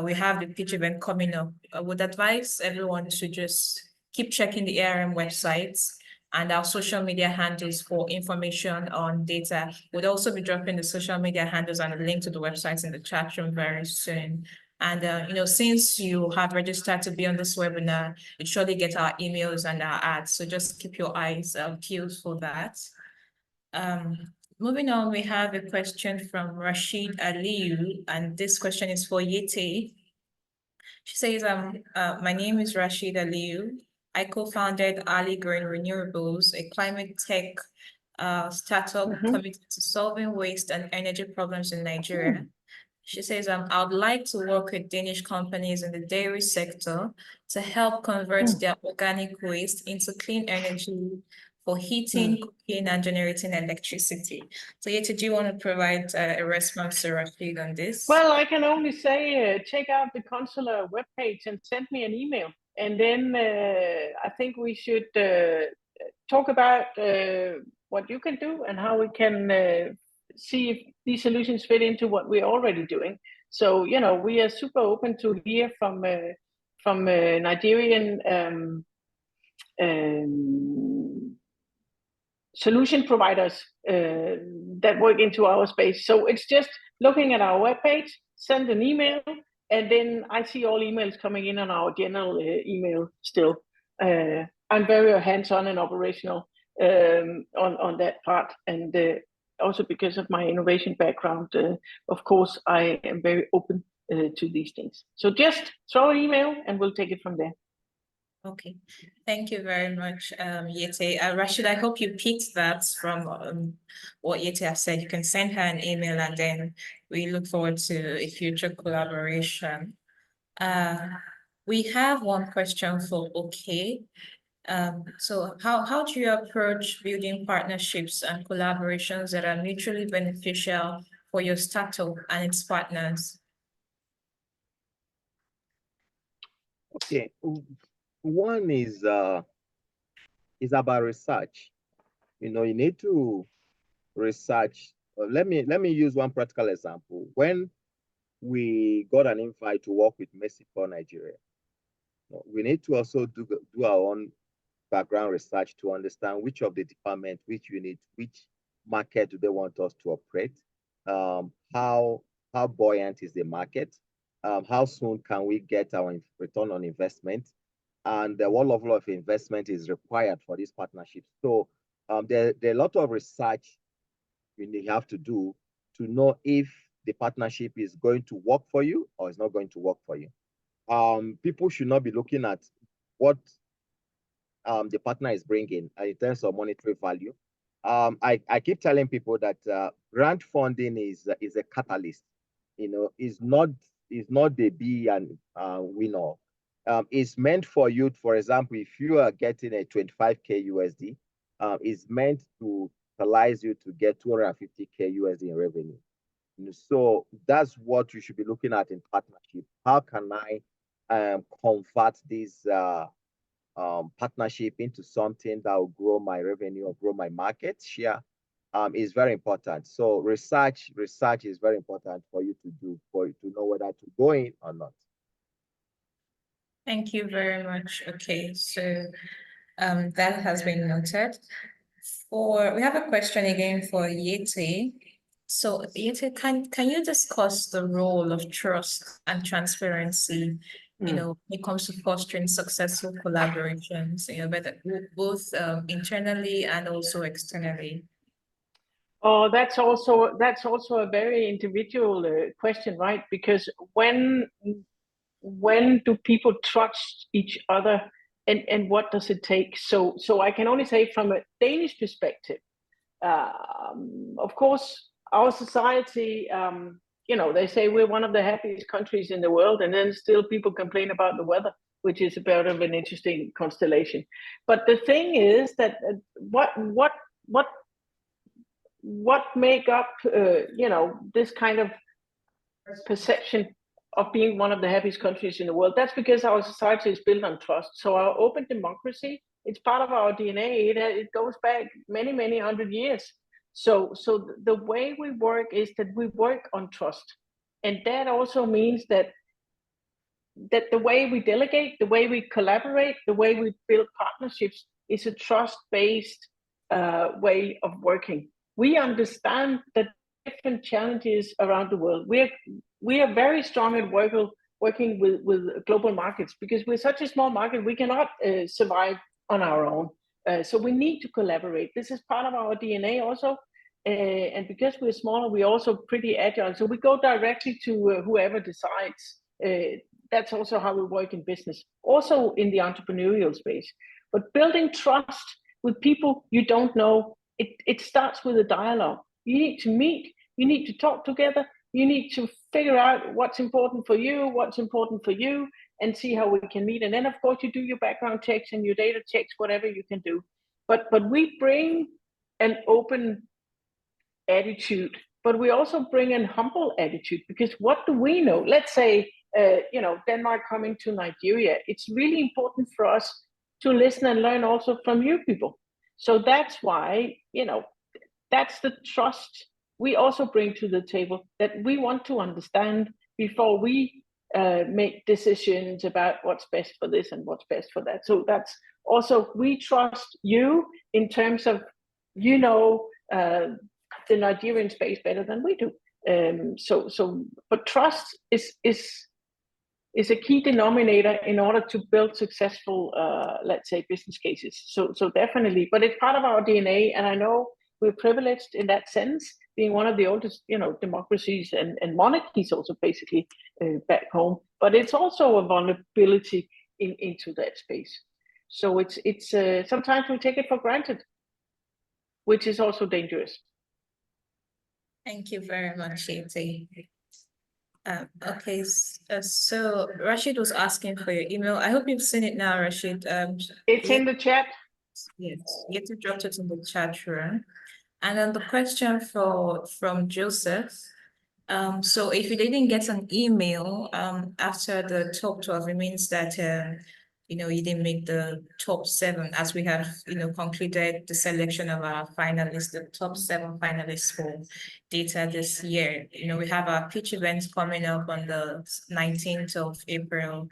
We have the pitch event coming up. I would advise everyone to just keep checking the ARM websites and our social media handles for information on DAAYTA. We'll also be dropping the social media handles and a link to the websites in the chat room very soon. And since you have registered to be on this webinar, you surely get our emails and our ads. So just keep your eyes peeled for that. Moving on, we have a question from Rashid Aliyu, and this question is for Yete. She says, my name is Rashid Aliyu. I co-founded Ali Green Renewables, a climate tech startup committed to solving waste and energy problems in Nigeria. She says, I would like to work with Danish companies in the dairy sector to help convert their organic waste into clean energy for heating, cooking, and generating electricity. So Yete, do you want to provide a response to Rashid on this? Well, I can only say, check out the Consular webpage and send me an email. And then I think we should talk about what you can do and how we can see if these solutions fit into what we're already doing. So, we are super open to hear from Nigerian solution providers that work into our space. So it's just looking at our webpage, send an email, and then I see all emails coming in on our general email still. I'm very hands-on and operational on that part. And also because of my innovation background, of course, I am very open to these things. So just throw an email and we'll take it from there. Okay, thank you very much, Yete. Rashid, I hope you picked that from what Yete has said. You can send her an email and then we look forward to a future collaboration. We have one question for OK. So how do you approach building partnerships and collaborations that are mutually beneficial for your startup and its partners? Okay, one is about research. You know, you need to research. Let me use one practical example. When we got an invite to work with Messi for Nigeria, we need to also do our own background research to understand which of the departments, which unit, which market do they want us to operate, how buoyant is the market, how soon can we get our return on investment, and what level of investment is required for this partnership. So there are a lot of research you have to do to know if the partnership is going to work for you or is not going to work for you. People should not be looking at what the partner is bringing in terms of monetary value. I keep telling people that grant funding is a catalyst. You know, is not the be and win all. It's meant for you. For example, if you are getting a 25K USD, it's meant to utilize you to get 250K USD in revenue. So that's what you should be looking at in partnership. How can I convert this partnership into something that will grow my revenue or grow my market share? Is very important. So research is very important for you to do, for you to know whether to go in or not. Thank you very much. Okay, so that has been noted. We have a question again for Yeti. So Yeti, can you discuss the role of trust and transparency, you know, when it comes to fostering successful collaborations, you know, both internally and also externally? Oh, that's also a very individual question, right? Because when do people trust each other, and what does it take? So I can only say from a Danish perspective, of course, our society, you know, they say we're one of the happiest countries in the world, and then still people complain about the weather, which is a bit of an interesting constellation. But the thing is that what make up, you know, this kind of perception of being one of the happiest countries in the world? That's because our society is built on trust. So our open democracy, it's part of our DNA. It goes back many hundred years. So the way we work is that we work on trust, and that also means that the way we delegate, the way we collaborate, the way we build partnerships is a trust-based way of working. We understand the different challenges around the world. We are very strong at working with global markets, because we're such a small market, we cannot survive on our own. So we need to collaborate. This is part of our DNA also. And because we're smaller, we're also pretty agile. So we go directly to whoever decides. That's also how we work in business, also in the entrepreneurial space. But building trust with people you don't know, it starts with a dialogue. You need to meet, you need to talk together, you need to figure out what's important for you, and see how we can meet. And then, of course, you do your background checks and your data checks, whatever you can do. But we bring an open attitude, but we also bring an humble attitude, because what do we know? Let's say, you know, Denmark coming to Nigeria, it's really important for us to listen and learn also from you people. So that's why, you know, that's the trust we also bring to the table, that we want to understand before we make decisions about what's best for this and what's best for that. So that's also, we trust you in terms of, you know, the Nigerian space better than we do. But trust is a key denominator in order to build successful, let's say, business cases. So definitely, but it's part of our DNA, and I know we're privileged in that sense, being one of the oldest, you know, democracies and monarchies also basically back home. But it's also a vulnerability into that space. So it's sometimes we take it for granted, which is also dangerous. Thank you very much, Yeti. Okay, so Rashid was asking for your email. I hope you've seen it now, Rashid. It's in the chat. Yes, Yeti dropped it in the chat room. And then the question from Joseph So if you didn't get an email after the top 12, it means that you didn't make the top 7, as we have concluded the selection of our finalists, the top 7 finalists for DAAYTA this year. We have our pitch event coming up on the 19th of April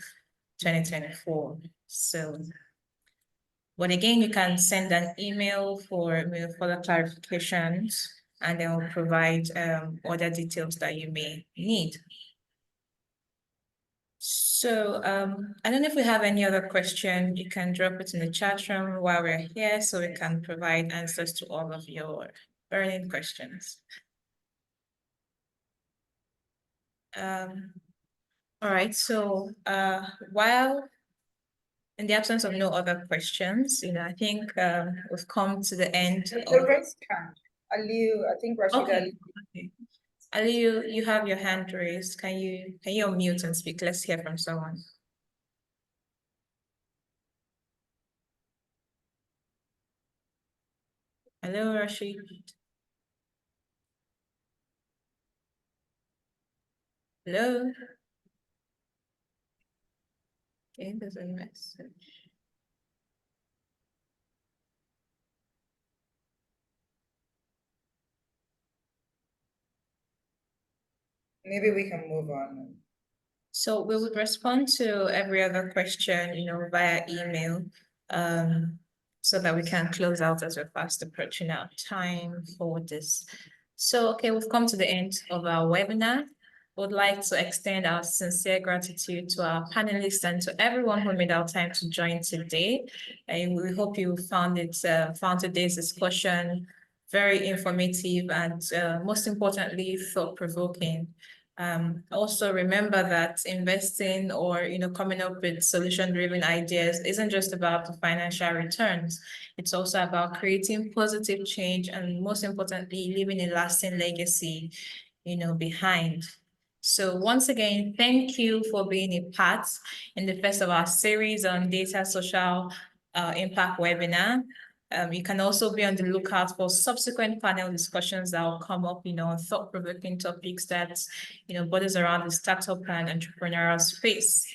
2024. So, but again, you can send an email for further clarifications, and then we'll provide other details that you may need. So I don't know if we have any other question. You can drop it in the chat room while we're here, so we can provide answers to all of your burning questions. All right, so while in the absence of no other questions, I think we've come to the end The of... raised hand. Aliu, I think Rashida. Okay. Okay. Ali, you have your hand raised. Can you unmute and speak? Let's hear from someone. Hello, Rashid. Hello. Okay, there's a message. Maybe we can move on. So we would respond to every other question, via email, so that we can close out as we're fast approaching our time for this. So, okay, we've come to the end of our webinar. Would like to extend our sincere gratitude to our panelists and to everyone who made our time to join today. And we hope you found today's discussion very informative and most importantly, thought-provoking. Also remember that investing or coming up with solution-driven ideas isn't just about the financial returns. It's also about creating positive change and, most importantly, leaving a lasting legacy behind. So once again, thank you for being a part in the first of our series on DAAYTA social impact webinar. You can also be on the lookout for subsequent panel discussions that will come up, on thought-provoking topics that, borders around the startup and entrepreneurial space.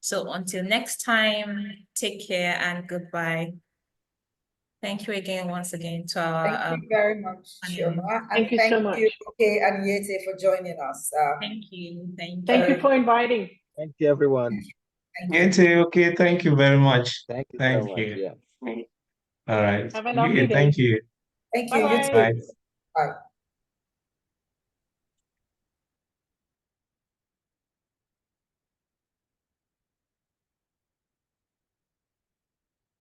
So until next time, take care and goodbye. Thank you again, once again, to our... Thank you very much, Chioma. Thank you so much. Okay, and Yete for joining us. Thank you. Thank you for inviting. Thank you, everyone. Thank you. Okay, thank you very much. Thank you Thank so much. you. Yeah. All right. Have a lovely day. Thank you. Thank you. Bye-bye. You too. Bye. Bye.